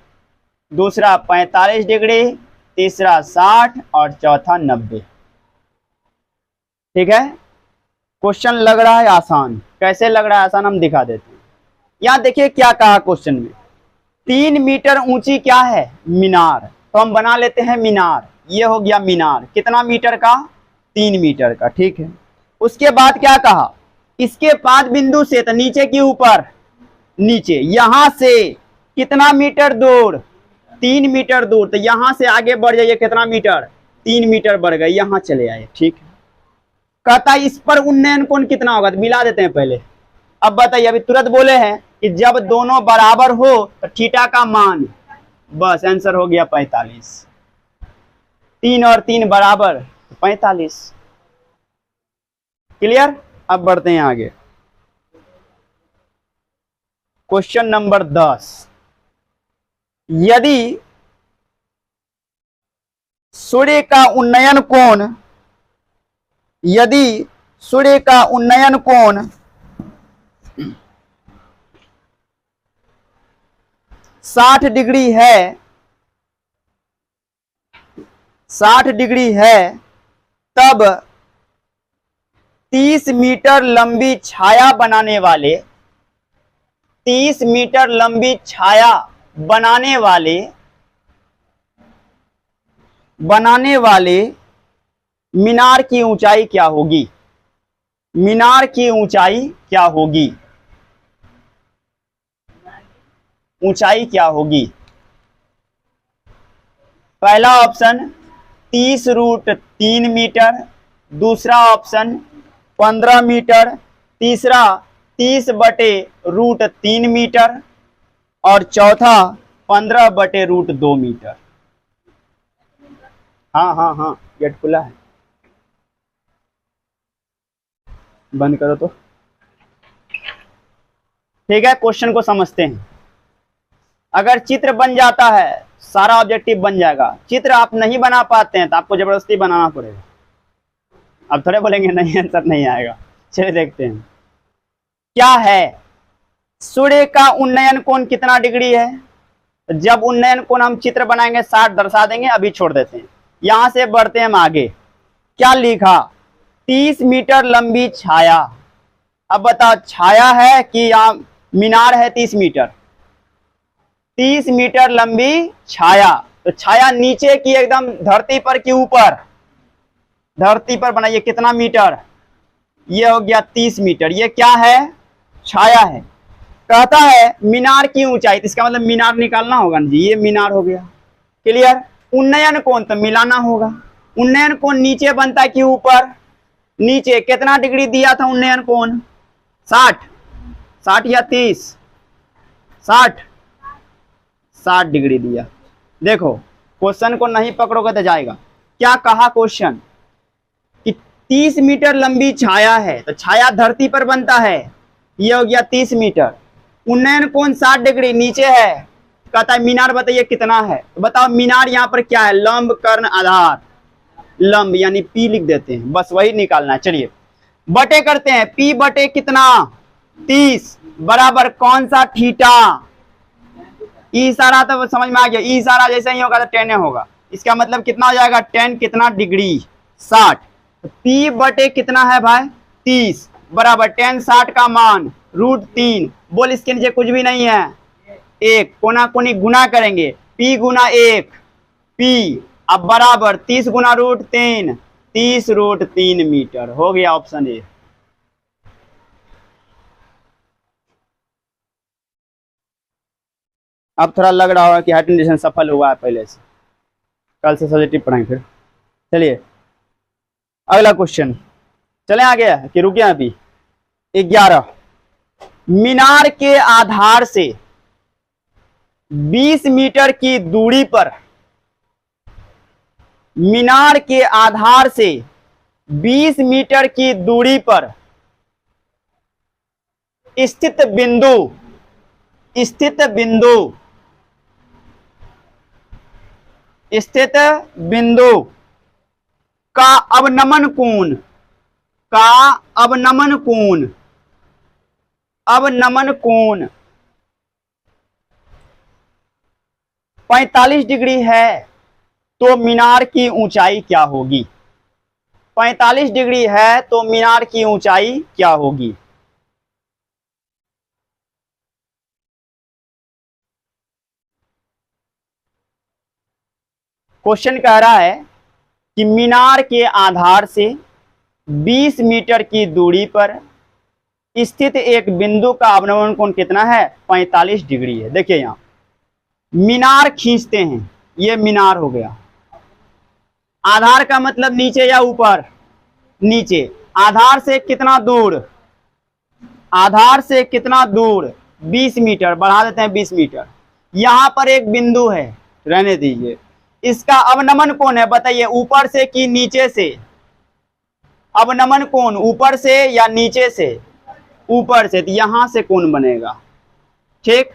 दूसरा 45 डिग्री, तीसरा 60 और चौथा 90। ठीक है, क्वेश्चन लग रहा है आसान। कैसे लग रहा है आसान, हम दिखा देते हैं। यहां देखिए क्या कहा क्वेश्चन में, 3 मीटर ऊंची क्या है? मीनार। तो हम बना लेते हैं मीनार। ये हो गया मीनार, कितना मीटर का? 3 मीटर का। ठीक है, उसके बाद क्या कहा? इसके पाद बिंदु से, तो नीचे की ऊपर, नीचे, यहां से कितना मीटर दूर? 3 मीटर दूर। तो यहां से आगे बढ़ जाइए, कितना मीटर? 3 मीटर बढ़ गए, यहां चले आए। ठीक है, कहता है इस पर उन्नयन कोण कितना होगा? तो मिला देते हैं पहले। अब बताइए, अभी तुरंत बोले हैं कि जब दोनों बराबर हो तो थीटा का मान, बस आंसर हो गया 45। 3 और 3 बराबर 45। क्लियर? अब बढ़ते हैं आगे। क्वेश्चन नंबर 10, यदि सूर्य का उन्नयन कोण, यदि सूर्य का उन्नयन कोण 60 डिग्री है, 60 डिग्री है, तब 30 मीटर लंबी छाया बनाने वाले, 30 मीटर लंबी छाया बनाने वाले मीनार की ऊंचाई क्या होगी? मीनार की ऊंचाई क्या होगी? ऊंचाई क्या होगी? पहला ऑप्शन 30√3 मीटर, दूसरा ऑप्शन 15 मीटर, तीसरा 30/√3 मीटर और चौथा 15/√2 मीटर। हाँ हाँ हाँ, गेट खुला है, बंद करो तो। ठीक है, क्वेश्चन को समझते हैं। अगर चित्र बन जाता है, सारा ऑब्जेक्टिव बन जाएगा। चित्र आप नहीं बना पाते हैं तो आपको जबरदस्ती बनाना पड़ेगा। अब थोड़े बोलेंगे नहीं आंसर नहीं आएगा। चलिए देखते हैं क्या है। सूर्य का उन्नयन कोण कितना डिग्री है? जब उन्नयन कोण हम चित्र बनाएंगे 60 दर्शा देंगे, अभी छोड़ देते हैं। यहां से बढ़ते हैं हम आगे। क्या लिखा? 30 मीटर लंबी छाया। अब बताओ छाया है कि यहाँ मीनार है? 30 मीटर, 30 मीटर लंबी छाया। तो छाया नीचे की एकदम धरती पर कि ऊपर? धरती पर बनाइए। कितना मीटर? ये हो गया 30 मीटर। ये क्या है? छाया है। कहता है मीनार की ऊंचाई, तो इसका मतलब मीनार निकालना होगा ना जी। ये मीनार हो गया, क्लियर। उन्नयन कोण तो मिलाना होगा। उन्नयन कोण नीचे बनता है कि ऊपर? नीचे। कितना डिग्री दिया था उन्नयन कोण? 60 या 30? 60 डिग्री दिया। देखो क्वेश्चन को नहीं पकड़ोगे तो जाएगा। क्या कहा क्वेश्चन? कि 30 मीटर लंबी छाया है, तो छाया धरती पर बनता है। ये हो गया 30 मीटर। उन्नयन कोण 60 डिग्री नीचे है। कहता है मीनार बताइए कितना है। तो बताओ मीनार यहाँ पर क्या है? लंब, कर्ण, आधार। लंब यानी P लिख देते हैं, बस वही निकालना है। चलिए बटे करते हैं। P बटे कितना? 30 बराबर कौन सा? थीटा। ई इशारा तो समझ में आ गया। ई इशारा जैसे ही होगा तो 10 होगा। इसका मतलब कितना हो जाएगा? 10 कितना डिग्री? 60। तो P बटे कितना है भाई? 30 बराबर 10 60 का मान √3। बोल इसके नीचे कुछ भी नहीं है। 1 कोना कोनी गुना करेंगे। P गुना 1 P। अब बराबर 30 गुना √3, 30√3 मीटर। हो गया ऑप्शन ए। अब थोड़ा लग रहा होगा कि हाइट एंड सफल हुआ है पहले से। कल से सब्जेक्टिव पढ़ाएंगे फिर। चलिए अगला क्वेश्चन। चले आगे कि रुके अभी? 11। मीनार के आधार से 20 मीटर की दूरी पर, मीनार के आधार से 20 मीटर की दूरी पर स्थित बिंदु का अवनमन कोण 45 डिग्री है, तो मीनार की ऊंचाई क्या होगी? 45 डिग्री है तो मीनार की ऊंचाई क्या होगी? क्वेश्चन कह रहा है कि मीनार के आधार से 20 मीटर की दूरी पर स्थित एक बिंदु का अवनमन कोण कितना है? 45 डिग्री है। देखिए यहां मीनार खींचते हैं, ये मीनार हो गया। आधार का मतलब नीचे या ऊपर? नीचे। आधार से कितना दूर? आधार से कितना दूर? 20 मीटर। बढ़ा देते हैं 20 मीटर। यहां पर एक बिंदु है, रहने दीजिए। इसका अवनमन कोण है, बताइए ऊपर से कि नीचे से? अवनमन कोण ऊपर से या नीचे से? ऊपर से। तो यहां से कोण बनेगा। ठीक,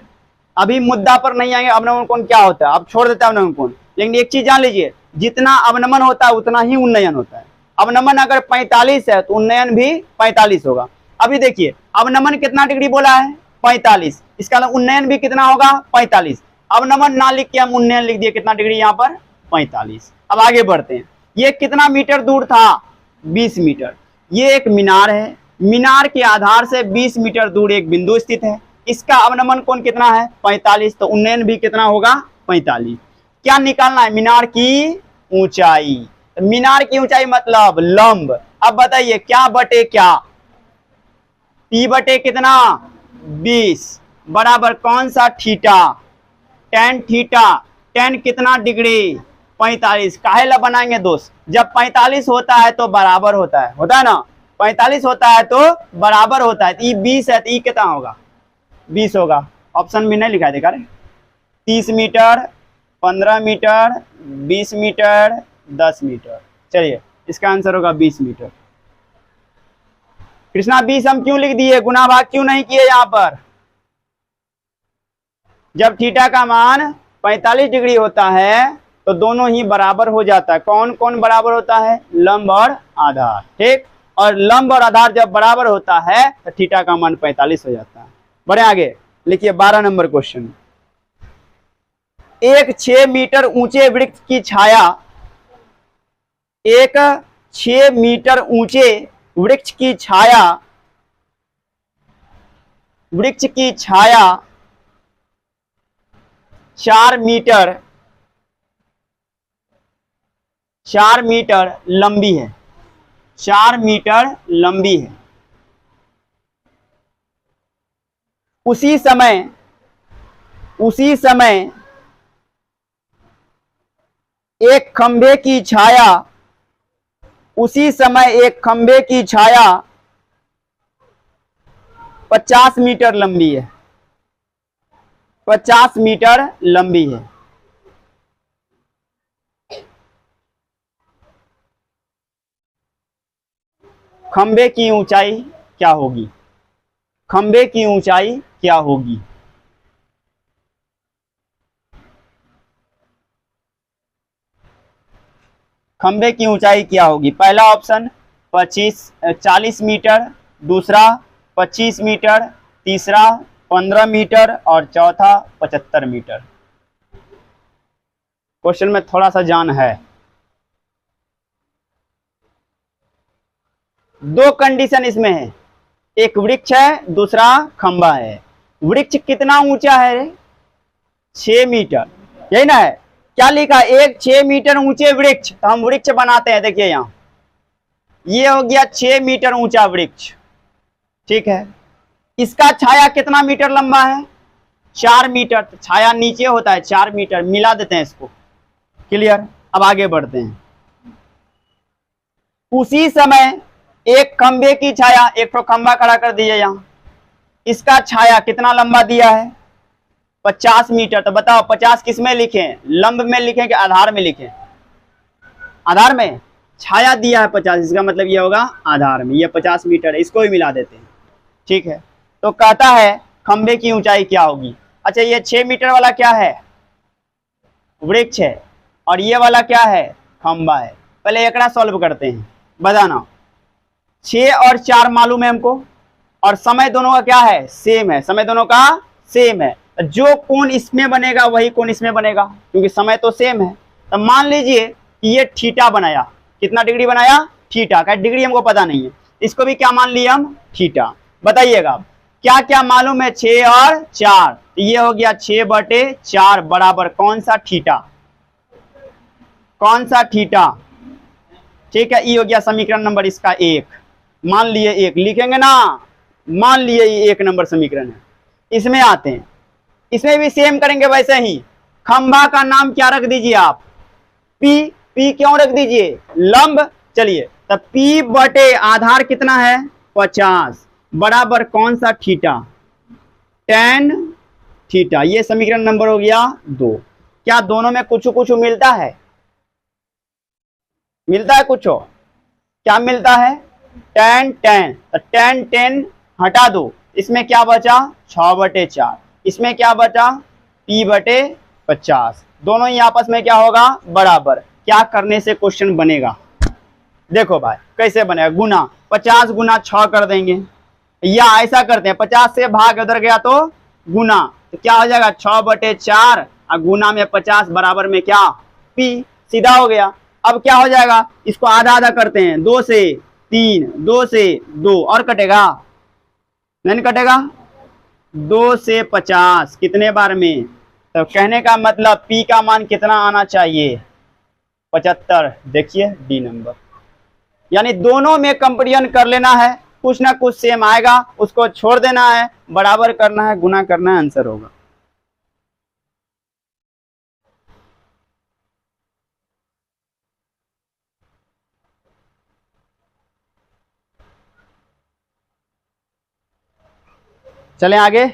अभी मुद्दा पर नहीं आएंगे अवनमन कोण क्या होता है, अब छोड़ देते हैं अवनमन कोण। लेकिन एक चीज जान लीजिए, जितना अवनमन होता है उतना ही उन्नयन होता है। अवनमन अगर 45 है तो उन्नयन भी 45 होगा। अभी देखिए अवनमन कितना डिग्री बोला है? 45। इसका मतलब उन्नयन भी कितना होगा? 45। अवनमन ना लिख के हम उन्नयन लिख दिए। कितना डिग्री यहाँ पर? 45। अब आगे बढ़ते हैं। ये कितना मीटर दूर था? 20 मीटर। ये एक मीनार है। मीनार के आधार से 20 मीटर दूर एक बिंदु स्थित है। इसका अवनमन कोण कितना है? 45। तो उन्नयन भी कितना होगा? 45। क्या निकालना है? मीनार की ऊंचाई। मीनार की ऊंचाई मतलब लंब। अब बताइए क्या बटे क्या? P बटे कितना? 20 बराबर कौन सा? थीटा। tan theta. tan कितना डिग्री? 45 काहे ला बनाएंगे दोस्त, जब 45 होता है तो बराबर होता है ना, 45 होता है तो बराबर होता है। तो ये 20 है तो ये कितना होगा, 20 होगा। ऑप्शन में नहीं लिखा है, देखा रे, 30 मीटर, 15 मीटर, 20 मीटर, 10 मीटर। चलिए इसका आंसर होगा 20 मीटर। कृष्णा 20 हम क्यों लिख दिए, गुना भाग क्यों नहीं किए यहाँ पर? जब थीटा का मान 45 डिग्री होता है तो दोनों ही बराबर हो जाता है। कौन कौन बराबर होता है, लंब और आधार, ठीक। और लंब और आधार जब बराबर होता है तो थीटा का मान 45 हो जाता है। बढ़े आगे, लिखिए 12 नंबर क्वेश्चन। एक 6 मीटर ऊंचे वृक्ष की छाया, एक 6 मीटर ऊंचे वृक्ष की छाया, वृक्ष की छाया 4 मीटर लंबी है, 4 मीटर लंबी है। उसी समय एक खंभे की छाया, उसी समय एक खंभे की छाया 50 मीटर लंबी है, 50 मीटर लंबी है। खंभे की ऊंचाई क्या होगी, खंभे की ऊंचाई क्या होगी? खंभे की ऊंचाई क्या होगी? पहला ऑप्शन 40 मीटर, दूसरा 25 मीटर, तीसरा 15 मीटर और चौथा 75 मीटर। क्वेश्चन में थोड़ा सा जान है। दो कंडीशन इसमें है, एक वृक्ष है, दूसरा खंभा है। वृक्ष कितना ऊंचा है? 6 मीटर, यही ना है। क्या लिखा, एक 6 मीटर ऊंचे वृक्ष, तो हम वृक्ष बनाते हैं। देखिए यहां ये हो गया 6 मीटर ऊंचा वृक्ष, ठीक है। इसका छाया कितना मीटर लंबा है? 4 मीटर। तो छाया नीचे होता है 4 मीटर, मिला देते हैं इसको। क्लियर, अब आगे बढ़ते हैं। उसी समय एक खंभे की छाया, एक तो खंभा खड़ा कर दीजिए यहां, इसका छाया कितना लंबा दिया है? 50 मीटर। तो बताओ 50 किस में लिखें, लंब में लिखें कि आधार में लिखें? आधार में। छाया दिया है 50, इसका मतलब ये होगा आधार में, ये 50 मीटर है, इसको भी मिला देते हैं, ठीक है। तो कहता है खंभे की ऊंचाई क्या होगी। अच्छा ये 6 मीटर वाला क्या है? वृक्ष है, और ये वाला क्या है? खंभा है। पहले एकड़ा सॉल्व करते हैं, बताना। 6 और 4 मालूम है हमको, और समय दोनों का क्या है? सेम है, समय दोनों का सेम है। जो कोण इसमें बनेगा वही कोण इसमें बनेगा, क्योंकि समय तो सेम है। तो मान लीजिए कि ये थीटा बनाया, कितना डिग्री बनाया? थीटा का डिग्री हमको पता नहीं है, इसको भी क्या मान लिया हम? थीटा। बताइएगा क्या क्या मालूम है? 6 और 4, तो ये हो गया 6/4 बराबर कौन सा? थीटा। कौन सा? थीटा, ठीक है। ये हो गया समीकरण नंबर इसका 1। मान लिए 1 लिखेंगे ना, मान लिए ये 1 नंबर समीकरण है। इसमें आते हैं, इसमें भी सेम करेंगे वैसे ही। खंभा का नाम क्या रख दीजिए आप? पी। पी क्यों रख दीजिए? लंब। चलिए तब P बटे आधार कितना है? 50 बराबर कौन सा? Theta, tan theta. ये समीकरण नंबर हो गया 2। क्या दोनों में कुछ कुछ मिलता है? मिलता है कुछ? क्या मिलता है? tan tan। तो tan हटा दो, इसमें क्या बचा? 6/4। इसमें क्या बचा? P/50। दोनों ही आपस में क्या होगा? बराबर। क्या करने से क्वेश्चन बनेगा? देखो भाई कैसे बनेगा, गुना 50 गुना 6 कर देंगे, या ऐसा करते हैं 50 से भाग उधर गया तो गुना, तो क्या हो जाएगा? 6/4 और गुना में 50 बराबर में क्या? P। सीधा हो गया। अब क्या हो जाएगा? इसको आधा आधा करते हैं, 2 से 3, 2 से 2, और कटेगा? नहीं कटेगा। 2 से 50 कितने बार में? तो कहने का मतलब P का मान कितना आना चाहिए? 75। देखिए डी नंबर, यानी दोनों में कंपेरिजन कर लेना है, कुछ ना कुछ सेम आएगा, उसको छोड़ देना है, बराबर करना है, गुना करना है, आंसर होगा। चलें आगे।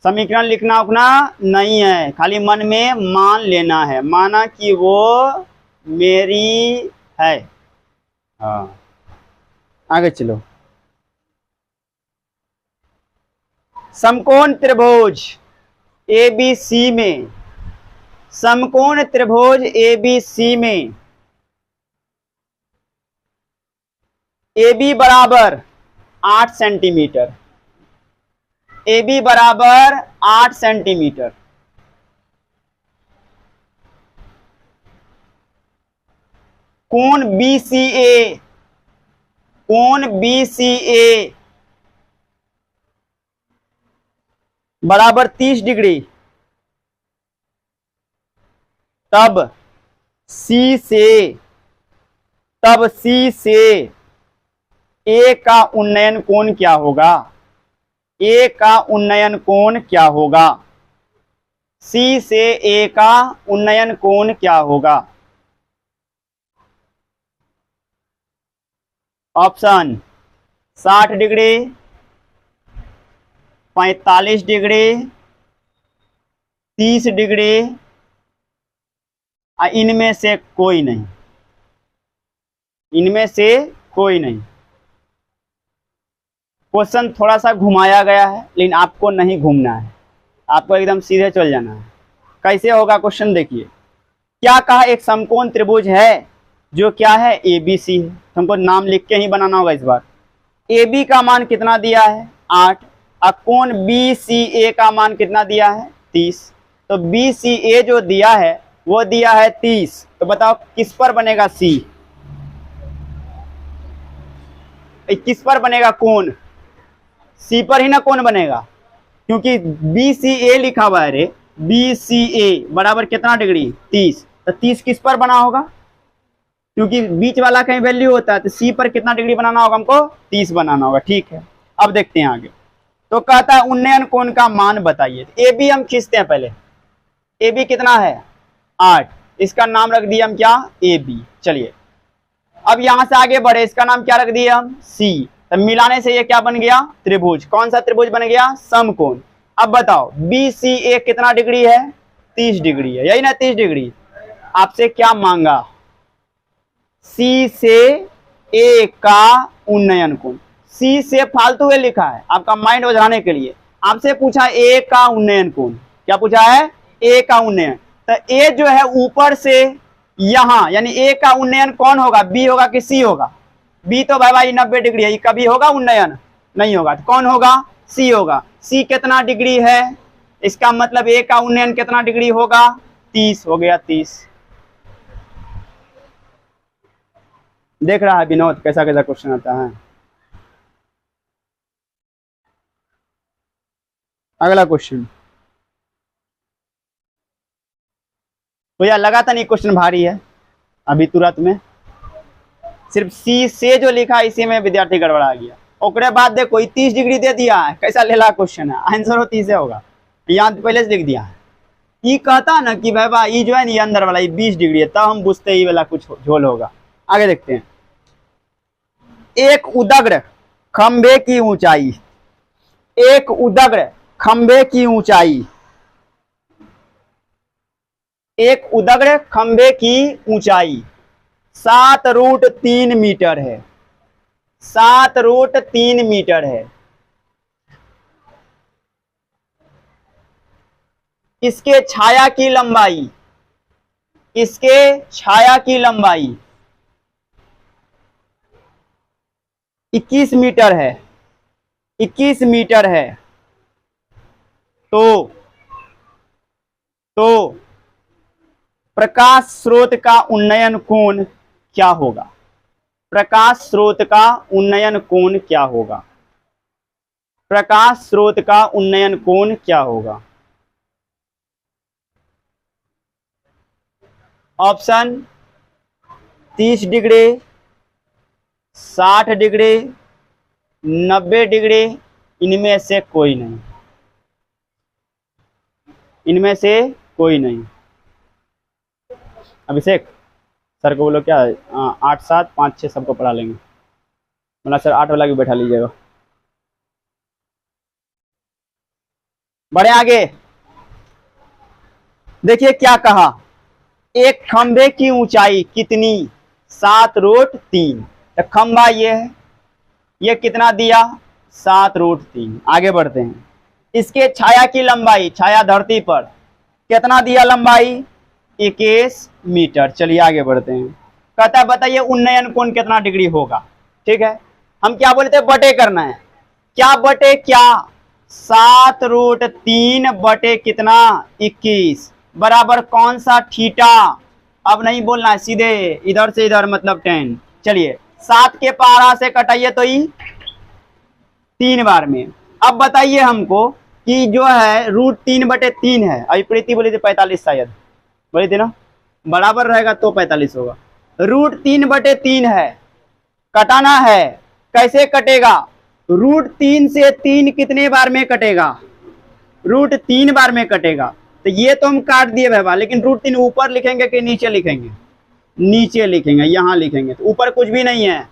समीकरण लिखना उखना नहीं है, खाली मन में मान लेना है, माना कि वो मेरी है। हाँ, आगे चलो। समकोण त्रिभुज एबीसी में, समकोण त्रिभुज एबीसी में AB बराबर 8 सेंटीमीटर, AB बराबर 8 सेंटीमीटर, कोण BCA, कोण BCA बराबर 30 डिग्री, तब C से A का उन्नयन कोण क्या होगा? A का उन्नयन कोण क्या होगा? C से A का उन्नयन कोण क्या होगा? ऑप्शन 60 डिग्री, 45 डिग्री, 30 डिग्री, इनमें से कोई नहीं, इनमें से कोई नहीं। क्वेश्चन थोड़ा सा घुमाया गया है, लेकिन आपको नहीं घूमना है, आपको एकदम सीधे चल जाना है। कैसे होगा क्वेश्चन देखिए। क्या कहा? एक समकोण त्रिभुज है जो क्या है? ABC है। हमको नाम लिख के ही बनाना होगा इस बार। AB का मान कितना दिया है? 8। और कोण BCA का मान कितना दिया है? 30। तो BCA जो दिया है वो दिया है 30। तो बताओ किस पर बनेगा C? किस पर बनेगा कोण? C पर ही ना कोण बनेगा, क्योंकि BCA लिखा हुआ है रे। BCA बराबर कितना डिग्री? 30। तो 30 किस पर बना होगा? क्योंकि बीच वाला कहीं वैल्यू होता है, तो C पर कितना डिग्री बनाना होगा? हमको 30 बनाना होगा। ठीक है, अब देखते हैं आगे। तो कहता है उन्नयन कोण का मान बताइए। AB हम खींचते हैं पहले। AB कितना है? 8। इसका नाम रख दिया हम क्या? AB। चलिए अब यहां से आगे बढ़े, इसका नाम क्या रख दिया हम? C। तब मिलाने से ये क्या बन गया? त्रिभुज। कौन सा त्रिभुज बन गया? समकोण। अब बताओ BCA कितना डिग्री है? 30 डिग्री है, यही ना 30 डिग्री। आपसे क्या मांगा? C से A का उन्नयन कोण। C से फालतू में लिखा है आपका माइंड बजाने के लिए। आपसे पूछा A का उन्नयन कोण। क्या पूछा है? A का उन्नयन। तो A जो है ऊपर से यहां, यानी A का उन्नयन कौन होगा? B होगा कि C होगा? B तो भाई 90 डिग्री है, कभी होगा उन्नयन? नहीं होगा। तो कौन होगा? C होगा। C कितना डिग्री है? इसका मतलब A का उन्नयन कितना डिग्री होगा? 30 हो गया। 30। देख रहा है विनोद कैसा कैसा क्वेश्चन आता है। अगला क्वेश्चन। भैया लगा था नहीं क्वेश्चन भारी है अभी तुरंत में, सिर्फ C से जो लिखा इसी में विद्यार्थी गड़बड़ा गया। ओकरे बाद देखो 30 डिग्री दे दिया है, कैसा लेला क्वेश्चन है, आंसर हो 30 होगा, यहाँ पहले से लिख दिया है। ये कहता ना कि भाई ये जो है ना अंदर वाला 20 डिग्री है, तब हम बुझते ही वाला कुछ झोल होगा। आगे देखते हैं। एक उदग्र खंबे की ऊंचाई, एक उदग्र खंबे की ऊंचाई, एक उदग्र खंबे की ऊंचाई 7√3 मीटर है। 7√3 मीटर है। इसके छाया की लंबाई, इसके छाया की लंबाई 21 मीटर है। 21 मीटर है। तो प्रकाश स्रोत का उन्नयन कोण क्या होगा? प्रकाश स्रोत का उन्नयन कोण क्या होगा? प्रकाश स्रोत का उन्नयन कोण क्या होगा? ऑप्शन 30 डिग्री, 60 डिग्री, 90 डिग्री, इनमें से कोई नहीं, इनमें से कोई नहीं। अभिषेक सर को बोलो क्या 8, 7, 5, 6 सबको पढ़ा लेंगे, मतलब सर 8 वाला भी बैठा लीजिएगा। बढ़े आगे। देखिए क्या कहा, एक खंभे की ऊंचाई कितनी, 7√3। तो खंभा ये है, ये कितना दिया, 7√3। आगे बढ़ते हैं। इसके छाया की लंबाई, छाया धरती पर कितना दिया लंबाई, 21 मीटर। चलिए आगे बढ़ते हैं। कहता है बताइए उन्नयन कोण कितना डिग्री होगा। ठीक है, हम क्या बोलते हैं, बटे करना है। क्या बटे क्या, 7√3 बटे कितना, 21 बराबर कौन सा, थीटा। अब नहीं बोलना है, सीधे इधर से इधर मतलब 10। चलिए 7 के पारा से कटाइए तो ही 3 बार में। अब बताइए हमको कि जो है √3/3 है। अभी प्रीति बोली थी 45, शायद बोली थी ना, बराबर रहेगा तो 45 होगा। √3/3 है, कटाना है। कैसे कटेगा, √3 से 3 कितने बार में कटेगा, √3 बार में कटेगा। तो ये तो हम काट दिए भाई, लेकिन √3 ऊपर लिखेंगे कि नीचे लिखेंगे, नीचे लिखेंगे, यहां लिखेंगे। तो ऊपर कुछ भी नहीं है,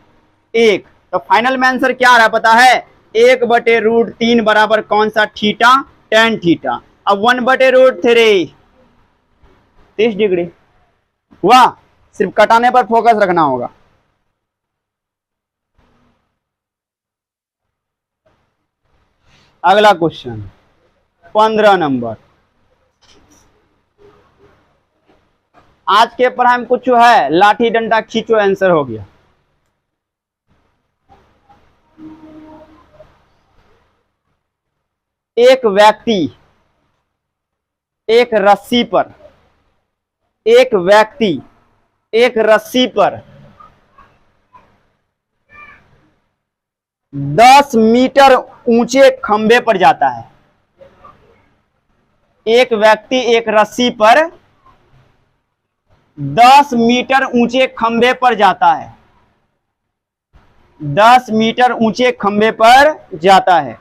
1। तो फाइनल में आंसर क्या आ रहा पता है, 1/√3 बराबर कौन सा, थीटा, tan थीटा। अब 1/√3 30 डिग्री। वाह, सिर्फ कटाने पर फोकस रखना होगा। अगला क्वेश्चन 15 नंबर। आज के पढ़ाई में कुछ है, लाठी डंडा खींचो, आंसर हो गया। एक व्यक्ति एक रस्सी पर, एक व्यक्ति एक रस्सी पर 10 मीटर ऊंचे खंभे पर जाता है। एक व्यक्ति एक रस्सी पर 10 मीटर ऊंचे खंभे पर जाता है, 10 मीटर ऊंचे खंभे पर जाता है।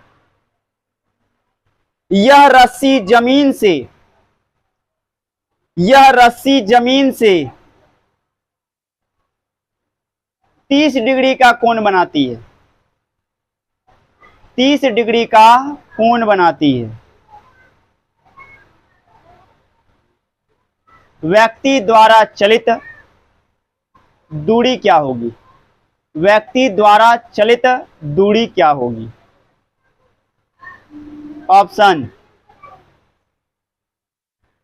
यह रस्सी जमीन से, यह रस्सी जमीन से 30 डिग्री का कोण बनाती है, 30 डिग्री का कोण बनाती है। व्यक्ति द्वारा चलित दूरी क्या होगी, व्यक्ति द्वारा चलित दूरी क्या होगी। ऑप्शन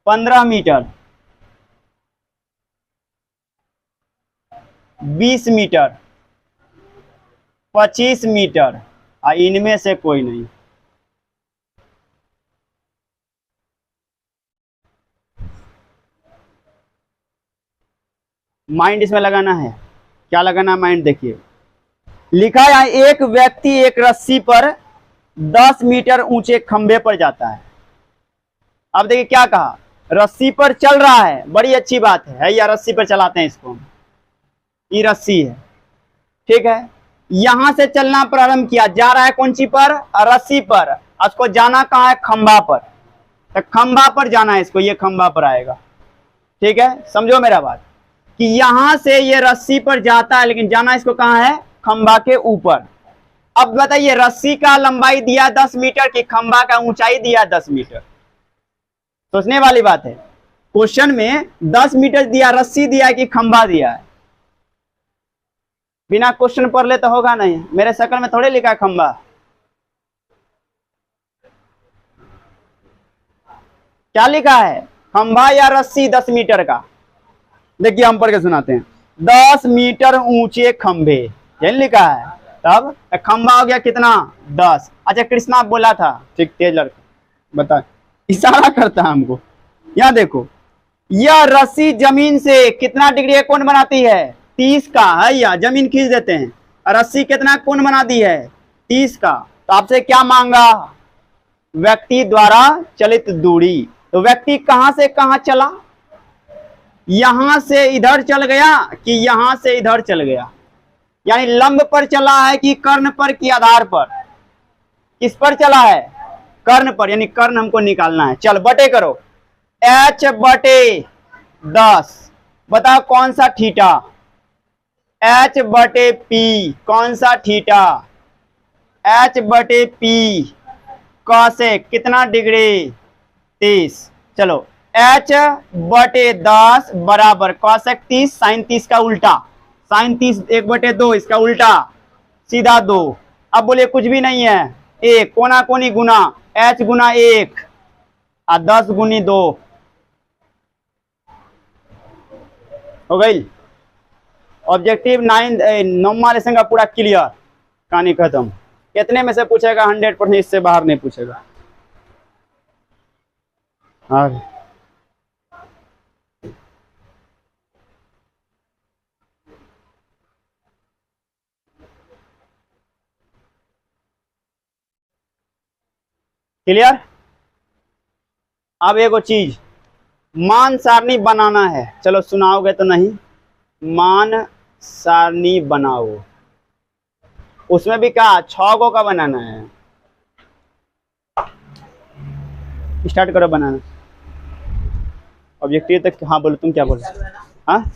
15 मीटर, 20 मीटर, 25 मीटर, इनमें से कोई नहीं। माइंड इसमें लगाना है, क्या लगाना है माइंड, देखिए लिखा है एक व्यक्ति एक रस्सी पर 10 मीटर ऊंचे खंभे पर जाता है। अब देखिए क्या कहा, रस्सी पर चल रहा है, बड़ी अच्छी बात है या रस्सी पर चलाते हैं इसको, ये रस्सी है। ठीक है, यहां से चलना प्रारंभ किया, जा रहा है कौन सी पर, रस्सी पर। उसको जाना कहां है, खंभा पर। तो खंभा पर जाना है इसको, ये खंभा पर आएगा। ठीक है, समझो मेरा बात कि यहां से ये रस्सी पर जाता है, लेकिन जाना इसको कहां है, खंभा के ऊपर। अब बताइए रस्सी का लंबाई दिया 10 मीटर की, खंभा का ऊंचाई दिया 10 मीटर। सोचने वाली बात है, क्वेश्चन में 10 मीटर दिया, रस्सी दिया कि खंभा दिया है। बिना क्वेश्चन पढ़ ले तो होगा नहीं, मेरे शक्ल में थोड़े लिखा है खंभा। क्या लिखा है, खंभा या रस्सी 10 मीटर का। देखिए हम पढ़ के सुनाते हैं, 10 मीटर ऊंचे खंभे, यही लिखा है। तब खंभा हो गया कितना, 10। अच्छा कृष्णा बोला था, ठीक, तेज लड़का बता, इशारा करता है हमको। यहां देखो, यह रस्सी जमीन से कितना डिग्री कोण बनाती है, 30 का है, या जमीन खींच देते हैं। रस्सी कितना कोण बनाती है, 30 का। तो आपसे क्या मांगा, व्यक्ति द्वारा चलित दूरी। तो व्यक्ति कहां से कहां चला, यहां से इधर चल गया कि यहां से इधर चल गया, यानी लंब पर चला है कि कर्ण पर कि आधार पर, किस पर चला है, कर्ण पर, यानी कर्ण हमको निकालना है। चल बटे करो, H/10 बताओ कौन सा थीटा, H/P कौन सा थीटा, H/P कॉसेक कितना डिग्री 30। चलो h/10 बराबर कॉसेक 30 साइन 30 का उल्टा, साइन 30 1/2 इसका उल्टा सीधा 2। अब बोले कुछ भी नहीं है, 1 कोना कोनी गुना h गुना 1 और 10 गुनी 2 हो गई। ऑब्जेक्टिव 9वां लेसन का पूरा क्लियर, कहानी खत्म। कितने में से पूछेगा? 100%, इससे बाहर नहीं पूछेगा। हाँ क्लियर। अब एगो चीज मान सारणी बनाना है, चलो सुनाओगे तो नहीं। मान सारणी बनाओ, उसमें भी कहा 6 गो का बनाना है। स्टार्ट करो बनाना। ऑब्जेक्टिव तक हाँ बोलो, तुम क्या बोलो? हाँ